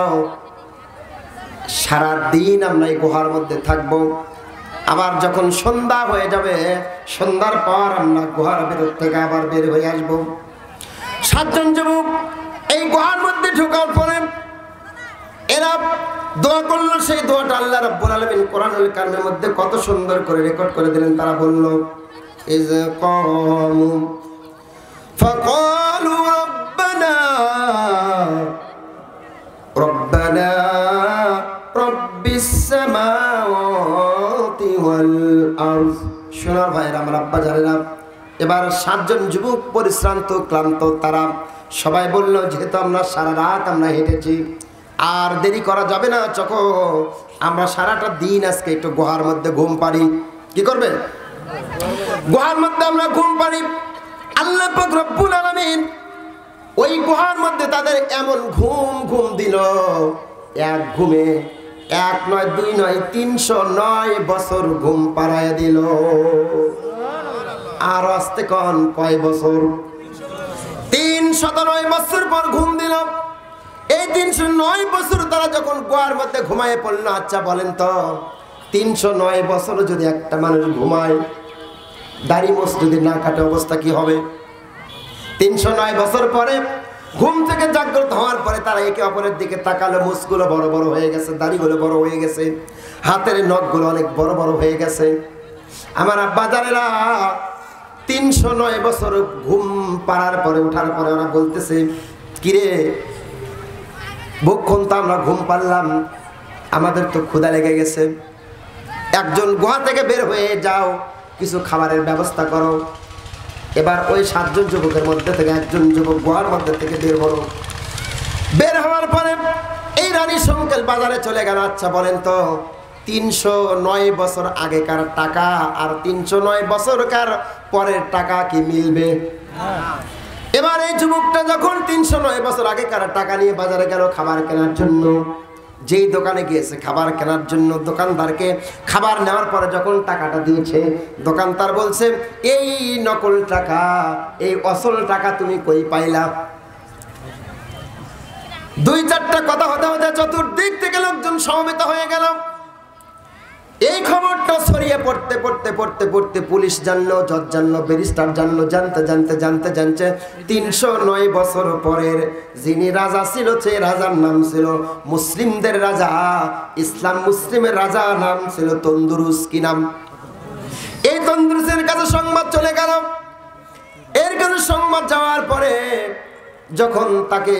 সারা দিন আমরা এই গুহার মধ্যে থাকবো। আবার যখন সন্ধ্যা হয়ে যাবে, সন্ধ্যার পর আমরা গুহার ভেতর থেকে আবার বের হয়ে আসবো। 7 জন যুবক এই গুহার মধ্যে ঢোকার পরে এরা দোয়া করলো। সেই দোয়াটা আল্লাহ রাব্বুল আলামিন কোরআনুল কারীমের মধ্যে কত সুন্দর করে রেকর্ড করে দিলেন। তারা বলল, ইজ কামু ফাকালু রব্বানা রব্বানা রব্বিস সামাওয়াতি ওয়াল আরদ। শোনার ভাইরা, আমার আব্বা জানেনা। এবার 7 জন যুবক পরিশ্রান্ত ক্লান্ত, তারা সবাই বলল, যেহেতু আমরা সারা রাত আমরা হেঁটেছি, আর দেরি করা যাবে না, চকো আমরা সারাটা দিন আজকে একটু গুহার মধ্যে ঘুম পাড়ি। কি করবে? গুহার মধ্যে আমরা ঘুম পাড়ি। আল্লাহ পাক রব্বুল আলামিন ওই গুহার মধ্যে তাদের এমন ঘুম দিল, এক ঘুমে 1 নয় 2 নয় 309 বছর ঘুম পাড়ায় দিল। আর আস্তে কোন কয় বছর? 309 বছর পর ঘুম দিল। এই 309 বছর তারা যখন গুহার মধ্যে ঘুমায় পড়লো। আচ্ছা বলেন তো, 309 বছর যদি একটা মানুষ ঘুমায়, দাড়ি মোছ যদি না কাটে, অবস্থা কি হবে? 309 বছর পরে ঘুম থেকে জাগ্রত হওয়ার পরে তারা একে অপরের দিকে তাকালো। মুছগুলো বড় বড় হয়ে গেছে, দাড়িগুলো বড় হয়ে গেছে, হাতের নখগুলো অনেক বড় বড় হয়ে গেছে। আমার আব্বা জানেরা 309 বছর ঘুম পাড়ার পরে ওঠার পরে ওরা বলতেছে, কিরে বহুক্ষণ তো আমরা ঘুম পারলাম, আমাদের তো ক্ষুধা লেগে গেছে। একজন গুহা থেকে বের হয়ে যাও, কিছু খাবারের ব্যবস্থা করো। এবার ওই 7 জন যুবকের মধ্যে থেকে একজন যুবক গুহার মধ্যে থেকে বের হলো। বের হওয়ার পরে এই রানী সংকেল বাজারে চলে গেল। আচ্ছা বলেন তো, 309 বছর আগেকার টাকা আর 309 বছরকার পরের টাকা কি মিলবে? এবার এই যুবকটা যখন 309 বছর আগেকার টাকা নিয়ে বাজারে গেল খাবার কেনার জন্য, যেই দোকানে গিয়েছে খাবার কেনার জন্য, দোকানদারকে খাবার নেওয়ার পরে যখন টাকাটা দিয়েছে, দোকানদার বলছে, এই নকল টাকা, এই আসল টাকা তুমি কই পাইলা? 2-4টা কথা হতে হতে চতুর্দিক থেকে লোকজন সমবেত হয়ে গেল। এই খবরটা ছড়িয়ে পড়তে পুলিশ জানলো, জজ জানলো, ব্যারিস্টার জানলো। জানতে 309 বছর পরের যিনি রাজা ছিল, সে রাজার নাম ছিল মুসলিমদের রাজা, ইসলাম মুসলিমের রাজা, নাম ছিল তন্দুরুস। কি নাম? এই তন্দুরুসের কাছে সংবাদ চলে গেল। এর কাছে সংবাদ যাওয়ার পরে যখন তাকে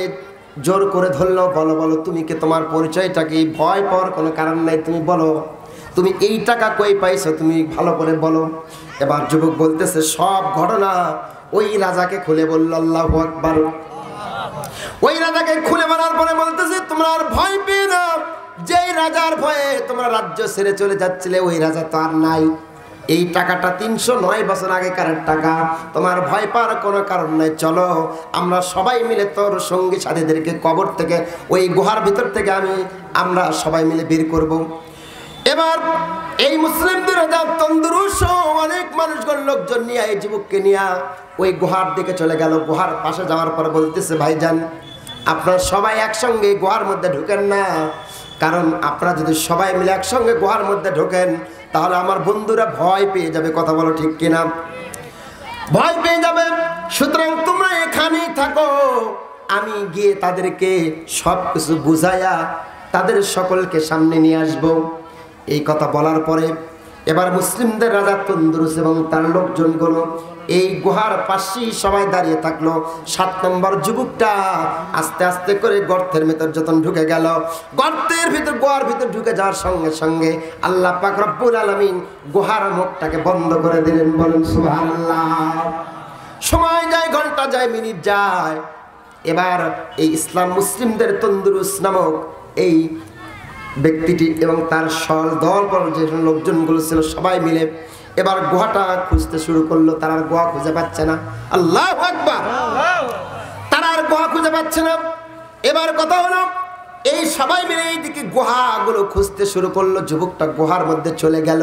জোর করে ধরলো, বলো তুমি কে, তোমার পরিচয়টা কি? ভয় পাওয়ার কোনো কারণ নাই, তুমি বলো, তুমি এই টাকা কই পাইছো, তুমি ভালো করে বলো। এবার যুবক বলতেছে সব ঘটনা ওই রাজাকে খুলে বলল। আল্লাহু আকবার। ওই রাজাকে খুলে বলার পরে বলতেছে, তোমরা আর ভয় পেও না, যেই রাজার ভয়ে তোমরা রাজ্য ছেড়ে চলে যাচ্ছিলে, ওই রাজা তো আর নাই। এই টাকাটা 309 বছর আগেকার টাকা, তোমার ভয় পাওয়ার কোনো কারণ নাই। চলো আমরা সবাই মিলে তোর সঙ্গী সাথীদেরকে কবর থেকে, ওই গুহার ভিতর থেকে আমরা সবাই মিলে বের করব। এবার এই মুসলিমদের রাজা তন্দুরুস অনেক মানুষজন লোকজন নিয়ে এই যুবককে নিয়ে ওই গুহার দিকে চলে গেল। গুহার পাশে যাওয়ার পর বলতেছে, ভাইজান আপনারা সবাই একসঙ্গে গুহার মধ্যে ঢুকেন না, কারণ আপনারা যদি সবাই মিলে একসঙ্গে গুহার মধ্যে ঢোকেন তাহলে আমার বন্ধুরা ভয় পেয়ে যাবে। কথা বলো ঠিক কিনা? ভয় পেয়ে যাবে। সুতরাং তোমরা এখানেই থাকো, আমি গিয়ে তাদেরকে সব কিছু বুঝাইয়া তাদের সকলকে সামনে নিয়ে আসবো। এই কথা বলার পরে এবার মুসলিমদের রাজা তন্দুরুস এবং তার লোকজনগুলো এই গুহার পাশেই সবাই দাঁড়িয়ে থাকলো। 7 নম্বর যুবকটা আস্তে আস্তে করে গর্তের ভিতর যখন ঢুকে গেল, গর্তের ভিতর গুহার ভিতর ঢুকে যাওয়ার সঙ্গে সঙ্গে আল্লাহ পাক রব্বুল আলামিন গুহার মুখটাকে বন্ধ করে দিলেন। বলেন সুবহানাল্লাহ। সময় যায়, ঘন্টা যায়, মিনিট যায়। এবার এই ইসলাম মুসলিমদের তন্দুরুস নামক এই ব্যক্তিটি এবং তার দল যে লোকজনগুলো ছিল সবাই মিলে এবার গুহাটা খুঁজতে শুরু করলো। তারা আর গুহা খুঁজে পাচ্ছে না। আল্লাহু আকবার। তারা আর গুহা খুঁজে পাচ্ছে না। এবার কথা হলো এই সবাই মিলে এইদিকে গুহাগুলো খুঁজতে শুরু করলো। যুবকটা গুহার মধ্যে চলে গেল।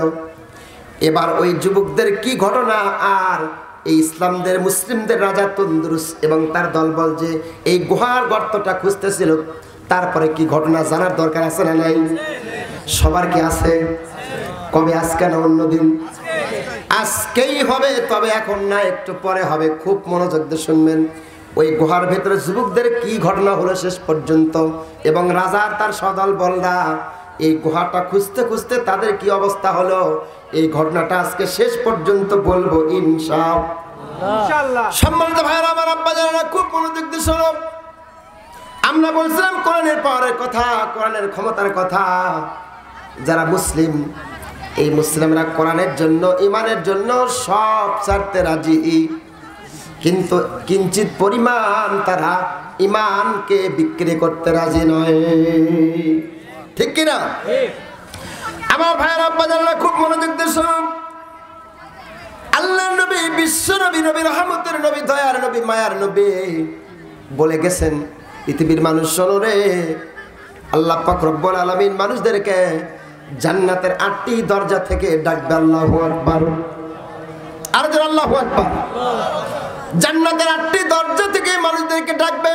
এবার ওই যুবকদের কি ঘটনা, আর এই ইসলামদের মুসলিমদের রাজা তন্দুরুস এবং তার দলবল যে এই গুহার গর্তটা খুঁজতেছিল, তারপরে কি ঘটনা জানার দরকার আছে না নাই? সবার কি আছে? কবে? আজকে না অন্যদিন? আজকেই হবে, তবে এখন না, একটু পরে হবে। খুব মনোযোগ দিয়ে শুনবেন। ওই গুহার ভেতরে যুবকদের কি ঘটনা হলো শেষ পর্যন্ত, এবং রাজার তার সদল বলরা এই গুহাটা খুঁজতে খুঁজতে তাদের কি অবস্থা হলো, এই ঘটনাটা আজকে শেষ পর্যন্ত বলবো ইনশাআল্লাহ। সম্মানিত ভাইরা আমার, আব্বা জানেরা, খুব মনোযোগ দিয়ে শোনো। আমরা বলছিলাম কোরআনের পাওয়ারের কথা, কোরআনের ক্ষমতার কথা। যারা মুসলিম, এই মুসলিমরা কোরআনের জন্য, ইমানের জন্য সব ছাড়তে রাজি, কিন্তু কিঞ্চিত পরিমাণ তারা ইমানকে বিক্রি করতে রাজি নয়। ঠিক কিনা? আমার ভাইয়ের আব্বা জানলা খুব মনোযোগ দিয়ে শুনুন। আল্লাহর নবী, বিশ্ব নবী, নবী রহমতের নবী, দয়ার নবী, মায়ার নবী বলে গেছেন, পৃথিবীর মানুষ শোনো রে, আল্লাহ পাক রব্বুল আলামিন মানুষদেরকে জান্নাতের 8টি দরজা থেকে ডাকবে। আল্লাহু আকবার। আর যারা আল্লাহু আকবার। জান্নাতের 8টি দরজা থেকে মানুষদেরকে ডাকবে।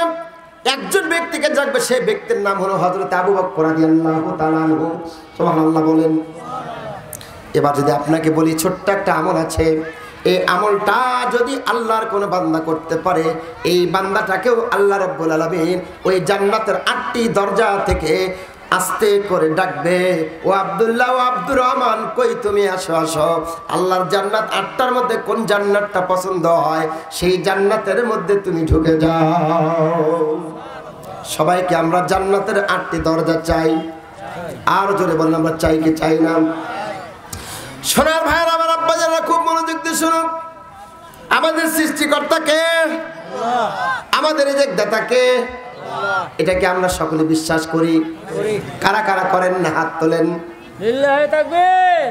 একজন ব্যক্তিকে ডাকবে, সেই ব্যক্তির নাম হলো হযরত আবু বকর রাদিয়াল্লাহু তাআলা আনহু। সুবহানাল্লাহ বলেন। এবার যদি আপনাকে বলি, ছোট্ট একটা আমল আছে, এই আমলটা যদি আল্লাহর কোনো বান্দা করতে পারে, এই বান্দাটাকেও আল্লাহ রাব্বুল আলামিন ওই জান্নাতের 8টি দরজা থেকে আস্তে করে ডাকবে, ও আব্দুল্লাহ, ও আব্দুর রহমান, কই তুমি, আসো আসো। আল্লাহর জান্নাত 8টার মধ্যে কোন জান্নাতটা পছন্দ হয়, সেই জান্নাতের মধ্যে তুমি ঢুকে যাও। সবাইকে আমরা জান্নাতের 8টি দরজা চাই। আর জোরে বলেন, আমরা চাই কি চাই না? সোনার ভাইয়ের আমার, আব্বা যারা, খুব মনোযোগ দিয়ে শুনুন। আমাদের সৃষ্টিকর্তা কে? আমাদের রিজিকদাতা কে? এটাকে আমরা সকলে বিশ্বাস করি। কারা কারা করেন না হাত তোলেন। লিল্লাহি তাকবীর।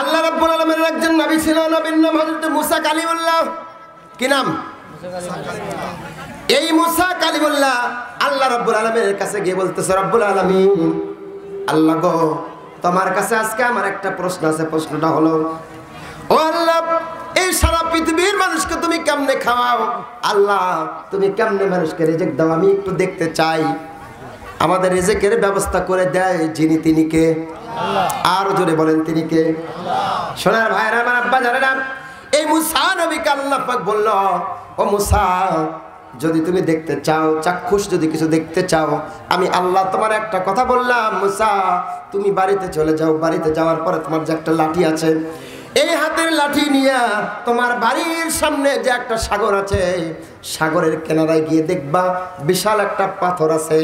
আল্লাহ রাব্বুল আলামিনের একজন নবী ছিল, নবীর নাম হযরত মুসা কালিমুল্লাহ। কি নাম? এই মুসা কালিমুল্লাহ আল্লাহ রাব্বুল আলামিনের কাছে গিয়ে বলতেছে, রব্বুল আলামিন, আল্লাহ গো, তোমার কাছে আজকে আমার একটা প্রশ্ন আছে। প্রশ্নটা হলো, ও আল্লাহ, এই সারা পৃথিবীর মানুষকে তুমি কেমনে খাওয়াও? আল্লাহ, তুমি কেমনে মানুষকে রিজিক দাও, আমি একটু দেখতে চাই। আমাদের রিজিকের ব্যবস্থা করে দেয় যিনি, তিনি কে? আর জোরে বলেন, তিনি কে? সোনার ভাইরা আমার, আব্বা জানেন, এই মুসা নবীকে আল্লাহ পাক বলল, ও মুসা, যদি তুমি দেখতে চাও, চাক্ষুষ যদি কিছু দেখতে চাও, আমি আল্লাহ তোমার একটা কথা বললাম, মুসা, তুমি বাড়িতে চলে যাও। বাড়িতে যাওয়ার পরে তোমার যে একটা লাঠি আছে, এই হাতের লাঠি নিয়ে তোমার বাড়ির সামনে যে একটা সাগর আছে, সাগরের কিনারায় গিয়ে দেখবা বিশাল একটা পাথর আছে।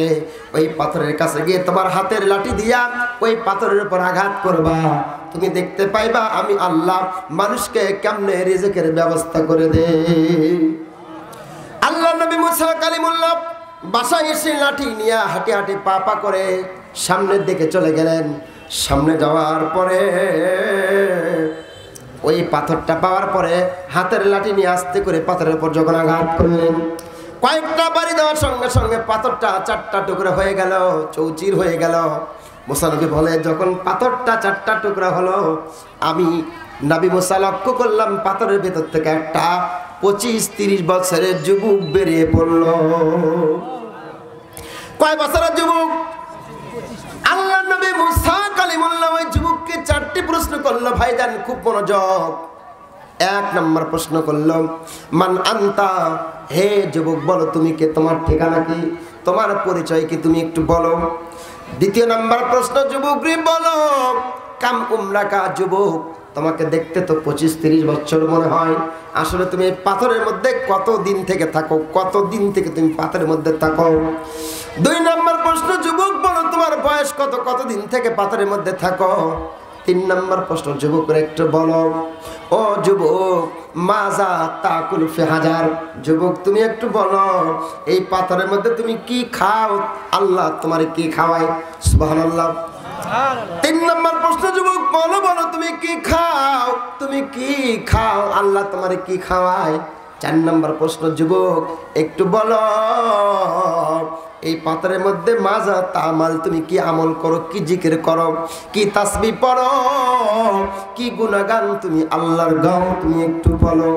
ওই পাথরের কাছে গিয়ে তোমার হাতের লাঠি দিয়া ওই পাথরের উপর আঘাত করবা। তুমি দেখতে পাইবা আমি আল্লাহ মানুষকে কেমনে রিজিকের ব্যবস্থা করে দেই। আল্লাহ নবী মুসা কালিমুল্লাহ বাসায় এসে লাঠি নিয়ে হাঁটি হাঁটি পা পা করে সামনের দিকে চলে গেলেন। সামনে যাওয়ার পরে ওই পাথরটা পাওয়ার পরে হাতের লাঠি নিয়ে আস্তে করে পাথরের উপর যখন আঘাত করলেন, কয়েকটা বাড়ি দেওয়ার সঙ্গে সঙ্গে পাথরটা 4টা টুকরা হয়ে গেল, চৌচির হয়ে গেল। মুসা নবী বলে, যখন পাথরটা 4টা টুকরা হলো, আমি নবী মুসা লক্ষ্য করলাম পাথরের ভেতর থেকে একটা 25-30 বছরের যুবক বেরিয়ে পড়ল। কয় বছরের যুবক? আল্লাহ নবী মুসা কালিমুল্লাহ ওই যুবককে 4টি প্রশ্ন করলো। ভাইজান, খুব মনোযোগ। 1 নম্বর প্রশ্ন করলো, মান আনতা, হে যুবক বলো তুমি কে, তোমার ঠিকানা কি, তোমার পরিচয় কি, তুমি একটু বলো। 2 নম্বর প্রশ্ন, যুবক রে বলো, কাম উমরাকা, যুবক তোমাকে দেখতে তো 25-30 বছর মনে হয়, আসলে তুমি পাথরের মধ্যে কতদিন থেকে থাকো, কতদিন থেকে তুমি পাথরের মধ্যে থাকো। 2 নম্বর প্রশ্ন, যুবক বলো তোমার বয়স কত, কতদিন থেকে পাথরের মধ্যে থাকো। তিন নম্বর প্রশ্ন যুবকের একটু বলো, ও যুবক মাজা তাকুল ফি হাজার, যুবক তুমি একটু বলো এই পাথরের মধ্যে তুমি কি খাও, আল্লাহ তোমারে কি খাওয়ায়? সুবহানাল্লাহ। তিন নম্বর প্রশ্ন যুবক বলো বলো তুমি কি খাও, তুমি কি খাও, আল্লাহ তোমারে কি খাওয়ায়? চার নম্বর প্রশ্ন যুবক একটু বলো এই পাথরের মধ্যে মাজা তামাল তুমি কি আমল করো, কি জিকির করো, কি তাসবিহ পড়ো, কি গুণগান তুমি আল্লাহর গাও, তুমি একটু বলো।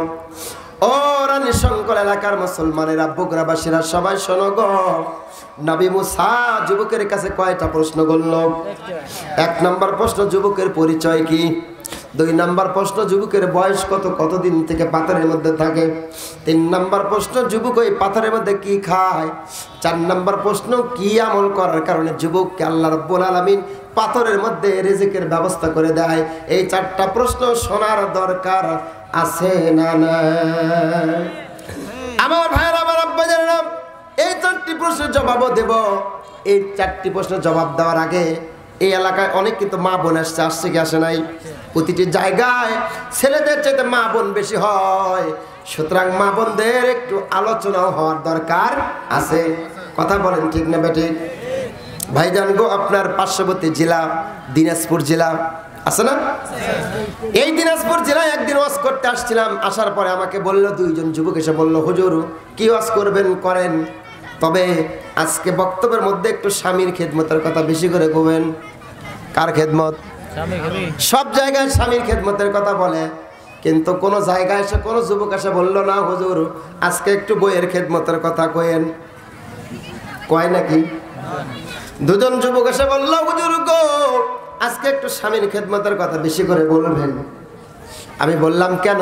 ও রানী শঙ্কর এলাকার মুসলমানেরা, বগুড়াবাসীরা সবাই শোনো গো, নবী মুসা যুবকের কাছে কয়টা প্রশ্ন করল? এক নম্বর প্রশ্ন যুবকের পরিচয় কি, দুই নম্বর প্রশ্ন যুবকের বয়স কত, কতদিন থেকে পাথরের মধ্যে থাকে, তিন নম্বর প্রশ্ন যুবক ওই পাথরের মধ্যে কি খায়, চার নম্বর প্রশ্ন কি আমল করার কারণে যুবককে আল্লাহ রাব্বুল আলামিন পাথরের মধ্যে রিজিকের ব্যবস্থা করে দেয়। এই চারটা প্রশ্ন শোনার দরকার আছে না না? আমার ভাইয়েরা, আমার আব্বাজানেরা, এই চারটি প্রশ্নের জবাবও দেব। এই চারটি প্রশ্নের জবাব দেওয়ার আগে এই এলাকায় অনেক কিন্তু মা বোন আসছে কি আসে নাই? প্রতিটি জায়গায় ছেলেদের চাইতে মা বোন বেশি হয়, সুতরাং মা বোনদের একটু আলোচনাও হওয়ার দরকার আছে। কথা বলেন ঠিক না বেটে? ভাইজান গো, আপনার পার্শ্ববর্তী জেলা দিনাজপুর জেলা আছে না? এই দিনাজপুর জেলায় একদিন ওয়াজ করতে আসছিলাম, আসার পরে আমাকে বলল, দুইজন যুবক এসে বলল, হুজুর কি ওয়াজ করবেন করেন, তবে আজকে বক্তব্যের মধ্যে একটু স্বামীর খেদমতের কথা বেশি করে বলবেন। কার খেদমত? সব জায়গায় স্বামীর খেদমতের কথা বলে, কিন্তু কোন জায়গায় এসে কোন যুবক এসে বলল না হুজুর আজকে একটু বইয়ের খেদমতের কথা কয়েন। কয় নাকি? দুজন যুবক এসে বলল, হুজুর গো আজকে একটু স্বামীর খেদমতের কথা বেশি করে বলবেন। আমি বললাম কেন?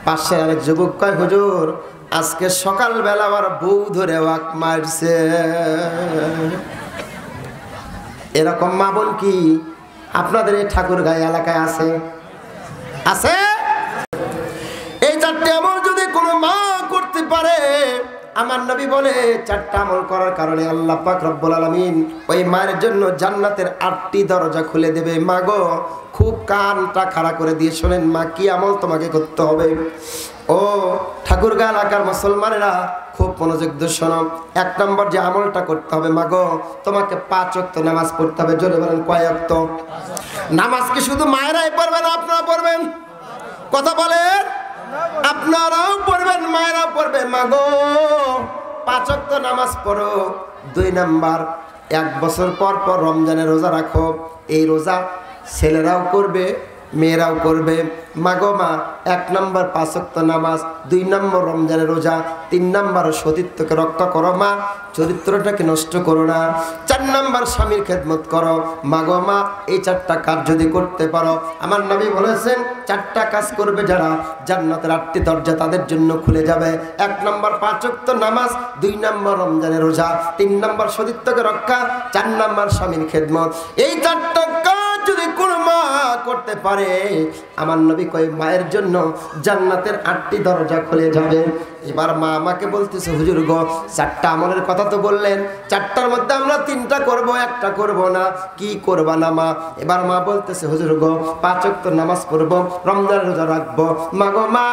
পাশের আরেক যুবক কয়, হুজুর আজকে সকালবেলা আমার বউ ধরে ওয়াক মারছে। এরকম মা বোন কি আপনাদের এই ঠাকুরগাঁও এলাকায় আছে? আছে? এই চারটে আমল যদি কোনো মা করতে পারে, আমার নবী বলে চারটা আমল করার কারণে আল্লাহ পাক রব্বুল আলামিন ওই মায়ের জন্য জান্নাতের 8টি দরজা খুলে দেবে। মা গো, খুব কানটা খাড়া করে দিয়ে শোনেন, মা কি আমল তোমাকে করতে হবে। ও ঠাকুরগাঁও এলাকার মুসলমানেরা খুব মনোযোগ দিয়ে শোনো। এক নম্বর যে আমলটা করতে হবে, মা গো তোমাকে 5 ওয়াক্ত নামাজ পড়তে হবে। জোরে বলেন কয় ওয়াক্ত? নামাজ কি শুধু মায়েরাই পড়বেন, আপনারা পড়বেন? কথা বলেন, আপনারাও পড়বেন, মায়েরাও পড়বে। মা গো 5 ওয়াক্ত নামাজ পড়ো। 2 নাম্বার 1 বছর পর পর রমজানের রোজা রাখো। এই রোজা ছেলেরাও করবে, মেয়েরাও করবে। মা গো মা 1 নাম্বার 5 ওয়াক্ত নামাজ, 2 নাম্বার রমজানের রোজা, 3 নাম্বার সতীত্বকে রক্ষা করো মা, চরিত্রটাকে নষ্ট করো না। 4 নাম্বার স্বামীর খেদমত করো। মা গো মা এই 4টা কাজ যদি করতে পারো, আমার নবী বলেছেন 4টা কাজ করবে যারা, জান্নাতের 8টি দরজা তাদের জন্য খুলে যাবে। 1 নাম্বার 5 ওয়াক্ত নামাজ, 2 নাম্বার রমজানের রোজা, 3 নাম্বার সতীত্বকে রক্ষা, 4 নাম্বার স্বামীর খেদমত। এই 4টা কাজ যদি কোনো মা করতে পারে, আমার নবী কয় মায়ের জন্য জান্নাতের 8টি দরজা খুলে যাবে। এবার মা আমাকে বলতেছে, হুজুর গো 4টা আমলের কথা তো বললেন, 4টার মধ্যে আমরা 3টা করব, 1টা করব না, কি করবা না মা? এবার মা বলতেছে, হুজুর গো 5 ওয়াক্ত নামাজ পড়বো, রমজানের রোজা রাখবো, মা গো মা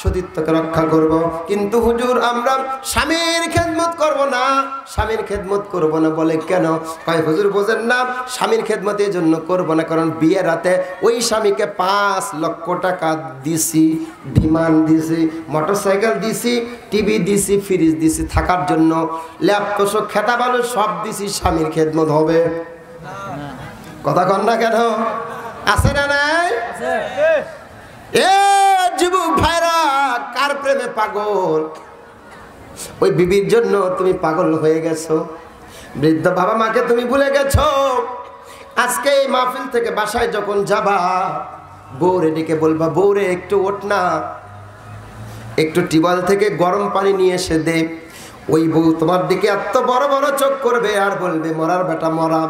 সতীত্বকে রক্ষা করব, কিন্তু হুজুর আমরা স্বামীর খেদমত করব না। স্বামীর খেদমত করব না বলে কেন? কয় হুজুর বোঝেন না, স্বামীর খেদমত এই জন্য করব না কারণ বিয়ের রাতে ওই স্বামীকে 5 লক্ষ টাকা দিছি, বিমান দিছি, মোটরসাইকেল দিছি, টিভি দিছি, ফ্রিজ দিছি থাকার জন্য, ল্যাপটপ খেতা বালু সব দিছি, স্বামীর খেদমত হবে? কথা কন না কেন? আছে না নাই? এ যুবক ভাইরা, কার প্রেমে পাগল? ওই বিবির জন্য তুমি পাগল হয়ে গেছো, বৃদ্ধ বাবা মাকে তুমি ভুলে গেছো। আজকে এই মাহফিল থেকে বাসায় যখন যাবা, বউরে ডেকে বলবা, বউরে একটু ওঠ না, একটু টিউবওয়েল থেকে গরম পানি নিয়ে এসে দে। ওই বউ তোমার দিকে এত বড় বড় চোখ করবে আর বলবে, মরার বেটা মরা,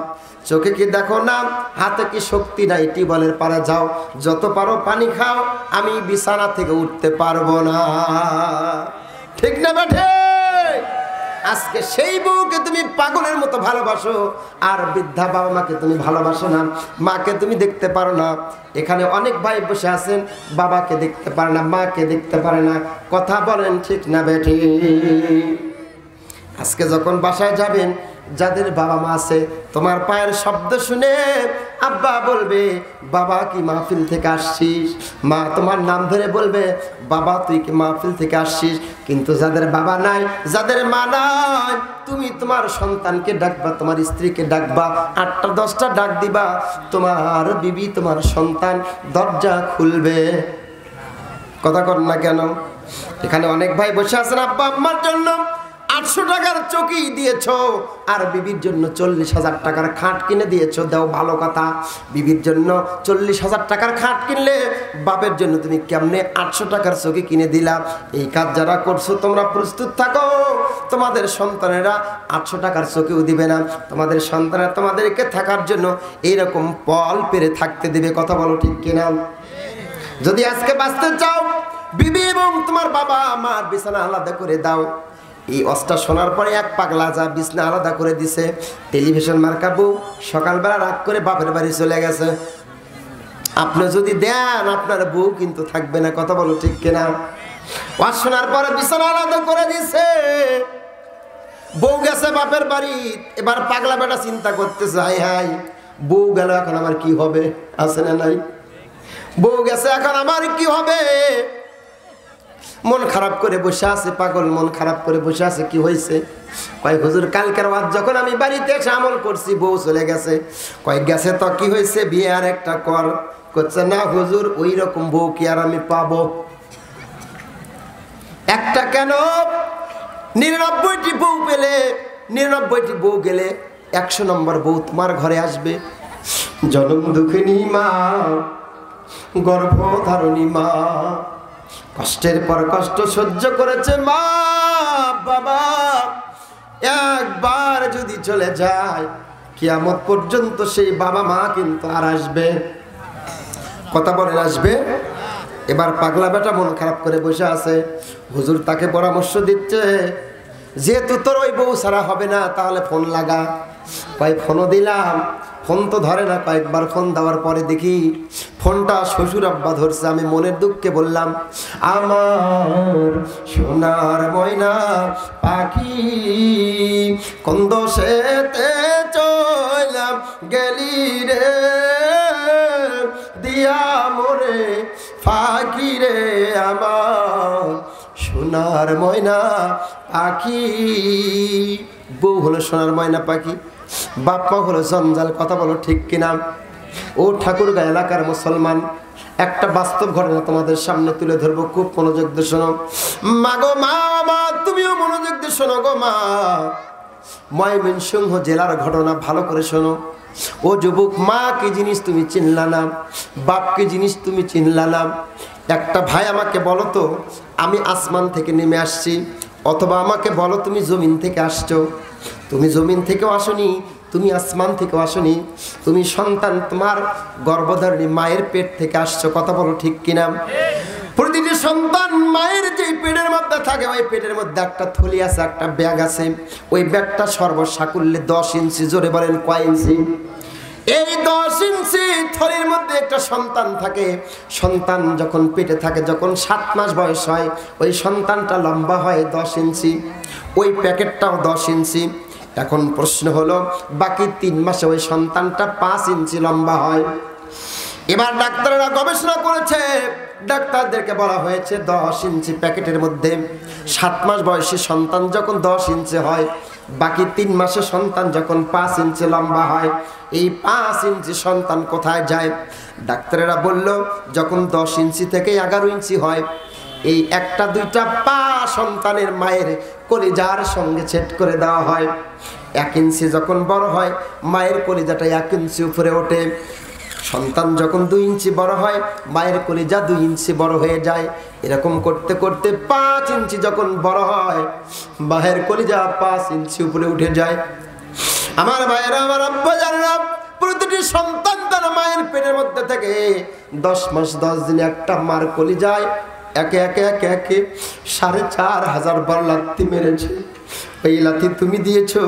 চোখে কি দেখো না, হাতে কি শক্তি নাই? টিউবওয়েলের পারে যাও, যত পারো পানি খাও, আমি বিছানা থেকে উঠতে পারবো না। ঠিক না বেঠে? আজকে সেই বউকে তুমি পাগলের মতো ভালোবাসো, আর বৃদ্ধা বাবা মাকে তুমি ভালোবাসো না, মাকে তুমি দেখতে পারো না। এখানে অনেক ভাই বসে আছেন, বাবাকে দেখতে পারে না, মাকে দেখতে পারে না। কথা বলেন ঠিক না বেঠি? আজকে যখন বাসায় যাবেন, যাদের বাবা মা আছে, তোমার পায়ের শব্দ শুনে আব্বা বলবে বাবা কি মাহফিল থেকে আসছিস, মা তোমার নাম ধরে বলবে বাবা তুই কি মাহফিল থেকে আসছিস। কিন্তু যাদের বাবা নাই, যাদের মা নাই, তুমি তোমার সন্তানকে ডাকবা, তোমার স্ত্রীকে ডাকবা, 8টা 10টা ডাক দিবা, তোমার বিবি তোমার সন্তান দরজা খুলবে। কথা কর না কেন? এখানে অনেক ভাই বসে আছেন, আব্বা আম্মার জন্য 800 টাকার চৌকি দিয়েছো, আর বিবির জন্য 40,000 টাকার খাট কিনে দিয়েছো। দাও ভালো কথা, বিবির জন্য 40,000 টাকার খাট কিনলে বাপের জন্য তুমি কেমনে 800 টাকার চৌকি কিনে দিলা? এই কাজ যারা করছো তোমরা প্রস্তুত থাকো, তোমাদের সন্তানেরা 800 টাকার চৌকিও দিবে না। তোমাদের সন্তানেরা তোমাদেরকে থাকার জন্য এইরকম পল পেরে থাকতে দিবে। কথা বলো ঠিক কিনা? যদি আজকে বাঁচতে চাও, বিবি এবং তোমার বাবা মার বিছানা আলাদা করে দাও। এই অস্টা শোনার পরে এক পাগলা যা বিছনা আলাদা করে দিছে, টেলিভিশন মার্কা বউ সকালবেলা রাগ করে বাপের বাড়ি চলে গেছে। আপনি যদি দেন, আপনার বউ কিন্তু থাকবে না। কথা বলো ঠিক কিনা? ওয়াজ শোনার পরে বিছানা আলাদা করে দিছে, বউ গেছে বাপের বাড়ি। এবার পাগলা বেটা চিন্তা করতেছে, হাই হাই বউ গেল, এখন আমার কি হবে? আছে না নাই? বউ গেছে, এখন আমার কি হবে? মন খারাপ করে বসে আছে, পাগল মন খারাপ করে বসে আছে। কি হয়েছে? কয় হুজুর কালকের ওয়াজ যখন আমি বাড়িতে এসে আমল করছি, বউ চলে গেছে। কয় গেছে তো কি হয়েছে, বিয়ে আর একটা কর। করছে না হুজুর, ওই রকম বউ কি আর আমি পাবো? একটা কেন, 99টি বউ পেলে, 99টি বউ গেলে 100 নম্বর বউ তোমার ঘরে আসবে। জনম দুঃখিনী মা, গর্ভধারণী মা, কষ্টের পর কষ্ট সহ্য করেছে মা বাবা, একবার যদি চলে যায় কিয়ামত পর্যন্ত সেই বাবা মা কিন্তু আর আসবে। কথা বলেন, আসবে? এবার পাগলা বেটা মন খারাপ করে বসে আছে। হুজুর তাকে পরামর্শ দিচ্ছে, যেহেতু তোর ওই বউ ছাড়া হবে না, তাহলে ফোন লাগা। কয় ফোনও দিলাম, ফোন তো ধরে না। কয়েকবার ফোন দেওয়ার পরে দেখি ফোনটা শ্বশুর আব্বা ধরছে। আমি মনের দুঃখে বললাম, আমার সোনার ময়না পাখি কোন দোষেতে চলাম গেলি রে, দিয়া মোরে ফাঁকি রে, আমার সোনার ময়না পাখি। বউ হলো সোনার ময়না পাখি, বাপ্পা হলো জঞ্জাল। কথা বলো ঠিক কিনা? ও ঠাকুরগাঁ এলাকার মুসলমান, একটা বাস্তব ঘটনা তোমাদের সামনে তুলে ধরবো, খুব মনোযোগ দিয়ে শোনো। মা গো মা, তুমিও মনোযোগ দিয়ে শোনো গো মা। ময়মনসিংহ জেলার ঘটনা, ভালো করে শোনো। ও যুবক, মা কি জিনিস তুমি চিনলা না, বাপ কি জিনিস তুমি চিনলা না। একটা ভাই আমাকে বলো তো, আমি আসমান থেকে নেমে আসছি, অথবা আমাকে বলো তুমি জমিন থেকে আসছো। তুমি জমিন থেকেও আসনি, তুমি আসমান থেকেও আসনি, তুমি সন্তান তোমার গর্ভধারিণী মায়ের পেট থেকে আসছো। কথা বলো ঠিক কিনা? প্রতিটি সন্তান মায়ের যে পেটের মধ্যে থাকে, ওই পেটের মধ্যে একটা থলি আছে, একটা ব্যাগ আছে। ওই ব্যাগটা সর্বসাকুল্যে 10 ইঞ্চি। জোরে বলেন কয় ইঞ্চি? এই 10 ইঞ্চি থলির মধ্যে একটা সন্তান থাকে। সন্তান যখন পেটে থাকে, যখন 7 মাস বয়স হয়, ওই সন্তানটা লম্বা হয় 10 ইঞ্চি, ওই প্যাকেটটাও 10 ইঞ্চি। এখন প্রশ্ন হলো, বাকি 3 মাসে ওই সন্তানটা 5 ইঞ্চি লম্বা হয়। এবার ডাক্তাররা গবেষণা করেছে, ডাক্তারদেরকে বলা হয়েছে 10 ইঞ্চি প্যাকেটের মধ্যে 7 মাস বয়সী সন্তান যখন 10 ইঞ্চি হয়, বাকি 3 মাসে সন্তান যখন 5 ইঞ্চি লম্বা হয়, এই 5 ইঞ্চি সন্তান কোথায় যায়? ডাক্তারেরা বলল, যখন 10 ইঞ্চি থেকে 11 ইঞ্চি হয়, এই একটা দুইটা পা সন্তানের মায়ের কলিজার সঙ্গে সেট করে দেওয়া হয়। 1 ইঞ্চি যখন বড় হয়, মায়ের কলিজাটা 1 ইঞ্চি উপরে ওঠে। সন্তান যখন 2 ইঞ্চি বড় হয়, মায়ের কলিজা 2 ইঞ্চি বড় হয়ে যায়। এরকম করতে করতে 5 ইঞ্চি যখন বড় হয়, মায়ের কলিজা 5 ইঞ্চি উপরে উঠে যায়। আমার ভাইয়েরা, আমার আব্বা জানেন, প্রতিটি সন্তান তার মায়ের পেটের মধ্যে থেকে 10 মাস 10 দিন একটা মার কলিজায় একে একে 4,500 বার লাথি মেরেছে। ওই লাথি তুমি দিয়েছো,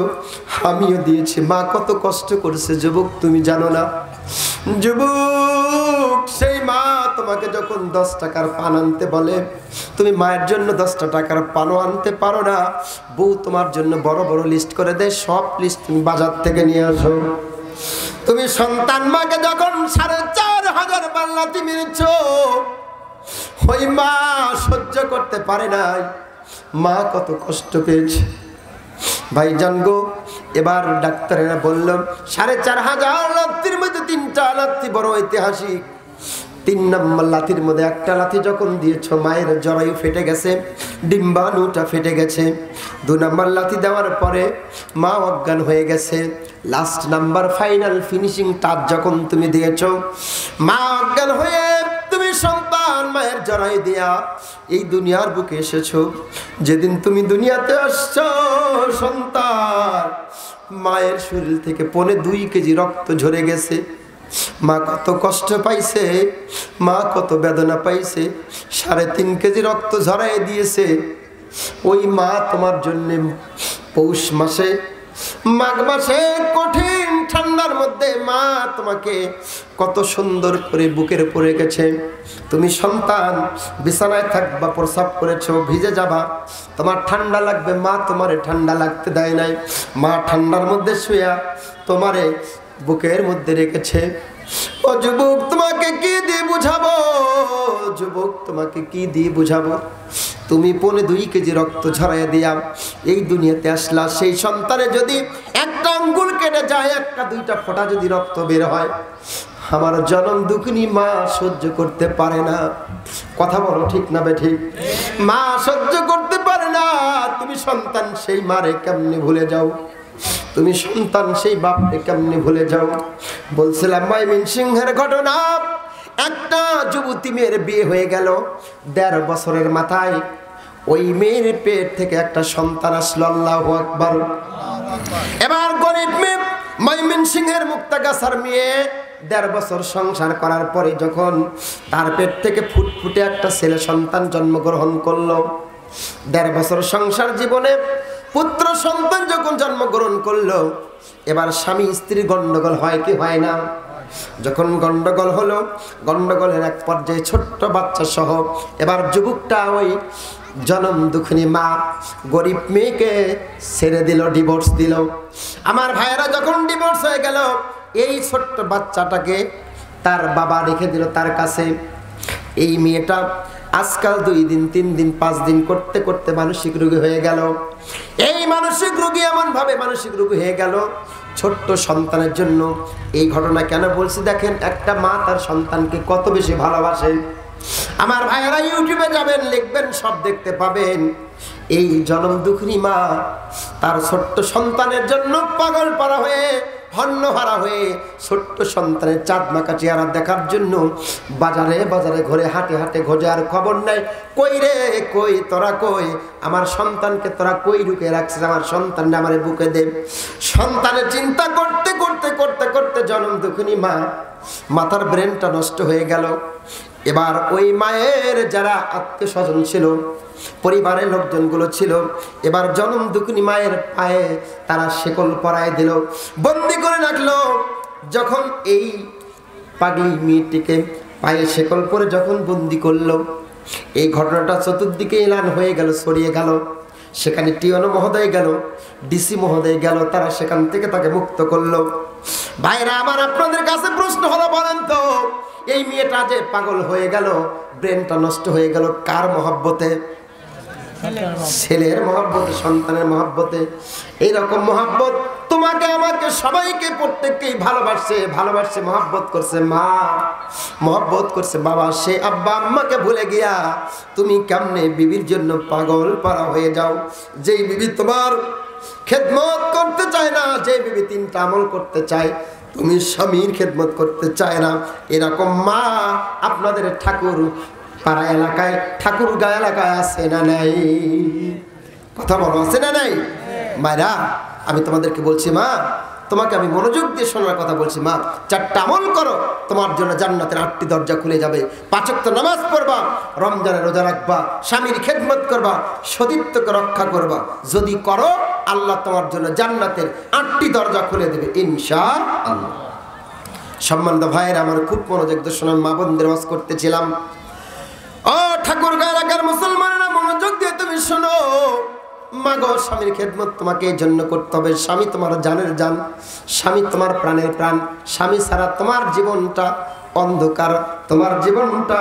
আমিও দিয়েছি। মা কত কষ্ট করছে যুবক, তুমি জানো না? যুবক, সেই মা তোমাকে যখন 10 টাকার পান আনতে বলে, তুমি মায়ের জন্য 10টা টাকার পানও আনতে পারো না। বউ তোমার জন্য বড় বড় লিস্ট করে দেয়, সব লিস্ট তুমি বাজার থেকে নিয়ে আসো। তুমি সন্তান মাকে যখন 4,500 বার লাথি মেরেছ, ওই মা সহ্য করতে পারে নাই। মা কত কষ্ট পেয়েছে ভাইজান গো। এবার ডাক্তারেরা বলল 4,500 লাথির মধ্যে 3টা লাথি বড় ঐতিহাসিক। 3 নম্বর লাথির মধ্যে একটা লাথি যখন দিয়েছ, মায়ের জরায়ু ফেটে গেছে, ডিম্বাণুটা ফেটে গেছে। 2 নম্বর লাথি দেওয়ার পরে মা অজ্ঞান হয়ে গেছে। Last number final finishing touch যখন তুমি দিয়েছ, মা অজ্ঞান হয়ে তুমি সন্তান মায়ের জরায়ু দিয়া এই দুনিয়ার বুকে এসেছো। যেদিন তুমি দুনিয়াতে আসছো সন্তান, মায়ের শরীর থেকে 2.25 কেজি রক্ত ঝরে গেছে। মা কত কষ্ট পাইছে, মা কত বেদনা পাইছে। 3.5 কেজি রক্ত ঝরাই দিয়েছে। ওই মা তোমার জন্য পৌষ মাসে, মাঘ মাসে কঠিন ঠান্ডার মধ্যে মা তোমাকে কত সুন্দর করে বুকের উপরে গেছে। তুমি সন্তান বিছানায় থাকবা, প্রস্রাব করেছো, ভিজে যাবা, তোমার ঠান্ডা লাগবে, মা তোমারে ঠান্ডা লাগতে দেয় নাই। মা ঠান্ডার মধ্যে শুয়া তোমারে বুকের মধ্যে রেখেছে। ও যুবক, তোমাকে কি দিয়ে বুঝাবো? যুবক, তোমাকে কি দিয়ে বুঝাবো? তুমি 2.25 কেজি রক্ত ঝরাইয়া দিয়া এই দুনিয়াতে আসলা। সেই সন্তানে যদি একটা আঙ্গুল কেটে যায়, 1-2টা ফোঁটা যদি রক্ত বের হয়, আমার জনম দুঃখিনী মা সহ্য করতে পারে না। কথা বলো ঠিক না বেঠিক? মা সহ্য করতে পারে না। তুমি সন্তান সেই মারে কেমনে ভুলে যাও? তুমি সন্তান সেই বাপকে কেমনে ভুলে যাও? বলছিলাম ময়মনসিংহের ঘটনা। একটা যুবতী মেয়ের বিয়ে হয়ে গেল 1.5 বছরের মাথায়। ওই মেয়ের পেট থেকে একটা সন্তান আসলো। আল্লাহু আকবার। এবার গরিব মেয়ে, ময়মনসিংহের মুক্তাগাছার মেয়ে, 1.5 বছর সংসার করার পরে যখন তার পেট থেকে ফুটফুটে একটা ছেলে সন্তান জন্মগ্রহণ করলো, 1.5 বছর সংসার জীবনে পুত্র সন্তান যখন জন্মগ্রহণ করলো, এবার স্বামী স্ত্রীর গন্ডগোল হয় কি হয় না? যখন গন্ডগোল হলো, গন্ডগোলের এক পর্যায়ে ছোট্ট বাচ্চা সহ এবার যুবকটা ওই জনম দুঃখিনী মা গরিব মেয়েকে ছেড়ে দিল, ডিভোর্স দিল। আমার ভাইয়েরা যখন ডিভোর্স হয়ে গেল, এই ছোট্ট বাচ্চাটাকে তার বাবা রেখে দিল তার কাছে। এই মেয়েটা আজকাল 2 দিন 3 দিন 5 দিন করতে করতে মানসিক রোগী হয়ে গেল। এই মানসিক রোগী এমন ভাবে মানসিক রোগী হয়ে গেল ছোট্ট সন্তানের জন্য। এই ঘটনা কেন বলছি দেখেন, একটা মা তার সন্তানকে কত বেশি ভালোবাসে। আমার ভাইয়েরা ইউটিউবে যাবেন, লিখবেন, সব দেখতে পাবেন। এই জনম দুঃখিনী মা তার ছোট্ট সন্তানের জন্য পাগল পারা হয়ে, হন্যহারা হয়ে, ছোট্ট সন্তানের চাঁদ মাকা চেহারা দেখার জন্য বাজারে বাজারে ঘুরে, হাটে হাটে ঘোরে, আর খবর নাই কই রে কই, তোরা কই, আমার সন্তানকে তোরা কই ঢুকে রাখছিস, আমার সন্তানটা আমার বুকে দে। সন্তানের চিন্তা করতে করতে করতে করতে জনম দুঃখিনী মা মাথার ব্রেনটা নষ্ট হয়ে গেল। এবার ওই মায়ের যারা আত্মীয় স্বজন ছিল, পরিবারের লোকজনগুলো ছিল, এবার জনম দুঃখিনী মায়ের পায়ে তারা শেকল পরায় দিল, বন্দি করে রাখলো। যখন এই পাগলি মেয়েটিকে পায়ে শেকল পরে যখন বন্দি করলো, এই ঘটনাটা চতুর্দিকে এলান হয়ে গেল, ছড়িয়ে গেল। সেখানে টিওনো মহোদয় গেল, ডিসি মহোদয় গেল, তারা সেখান থেকে তাকে মুক্ত করলো। ভাইরা আমার, আপনাদের কাছে প্রশ্ন হলো, বলেন তো এই মেয়েটা যে পাগল হয়ে গেল, ব্রেনটা নষ্ট হয়ে গেল, কার মহব্বতে? ছেলের মহব্বতে, সন্তানের মহব্বতে। এইরকম মহব্বত তোমাকে আমাকে সবাইকে প্রত্যেককেই ভালোবাসছে, ভালোবাসছে, মহব্বত করছে মা, মহব্বত করছে বাবা। সে আব্বা আম্মাকে ভুলে গিয়া তুমি কেমনে বিবির জন্য পাগল পারা হয়ে যাও? যেই বিবি তোমার খেদমত করতে চায় না, যে বিবি 3টা আমল করতে চায়, তুমি স্বামীর খেদমত করতে চায় না, এরকম মা আপনাদের ঠাকুর পাড়া এলাকায়, ঠাকুরগাঁ এলাকায় আছে না নাই? কথা বলো, আছে না নাই? মায়েরা, আমি তোমাদেরকে বলছি, মা তোমাকে আমি মনোযোগ দিয়ে শোনার কথা বলছি। মা, 4টা আমল করো, তোমার জন্য জান্নাতের 8টি দরজা খুলে যাবে। 5 ওয়াক্ত নামাজ পড়বা, রমজানের রোজা রাখবা, স্বামীর খেদমত করবা, সতীত্বকে রক্ষা করবা। যদি করো, আল্লাহ তোমার জন্য জান্নাতের 8টি দরজা খুলে দেবে ইনশাআল্লাহ। সম্মানিত ভাইয়েরা আমার, খুব মনোযোগ দিয়ে শোনান, মা বোনদের ওয়াজ করতেছিলাম। ও ঠাকুরগাঁও এলাকার মুসলমানেরা, মনোযোগ দিয়ে তুমি শোনো। মা গো, স্বামীর খেদমত তোমাকে এই জন্য করতে হবে। স্বামী তোমার জানের জান, স্বামী তোমার প্রাণের প্রাণ। স্বামী ছাড়া তোমার জীবনটা অন্ধকার, তোমার জীবনটা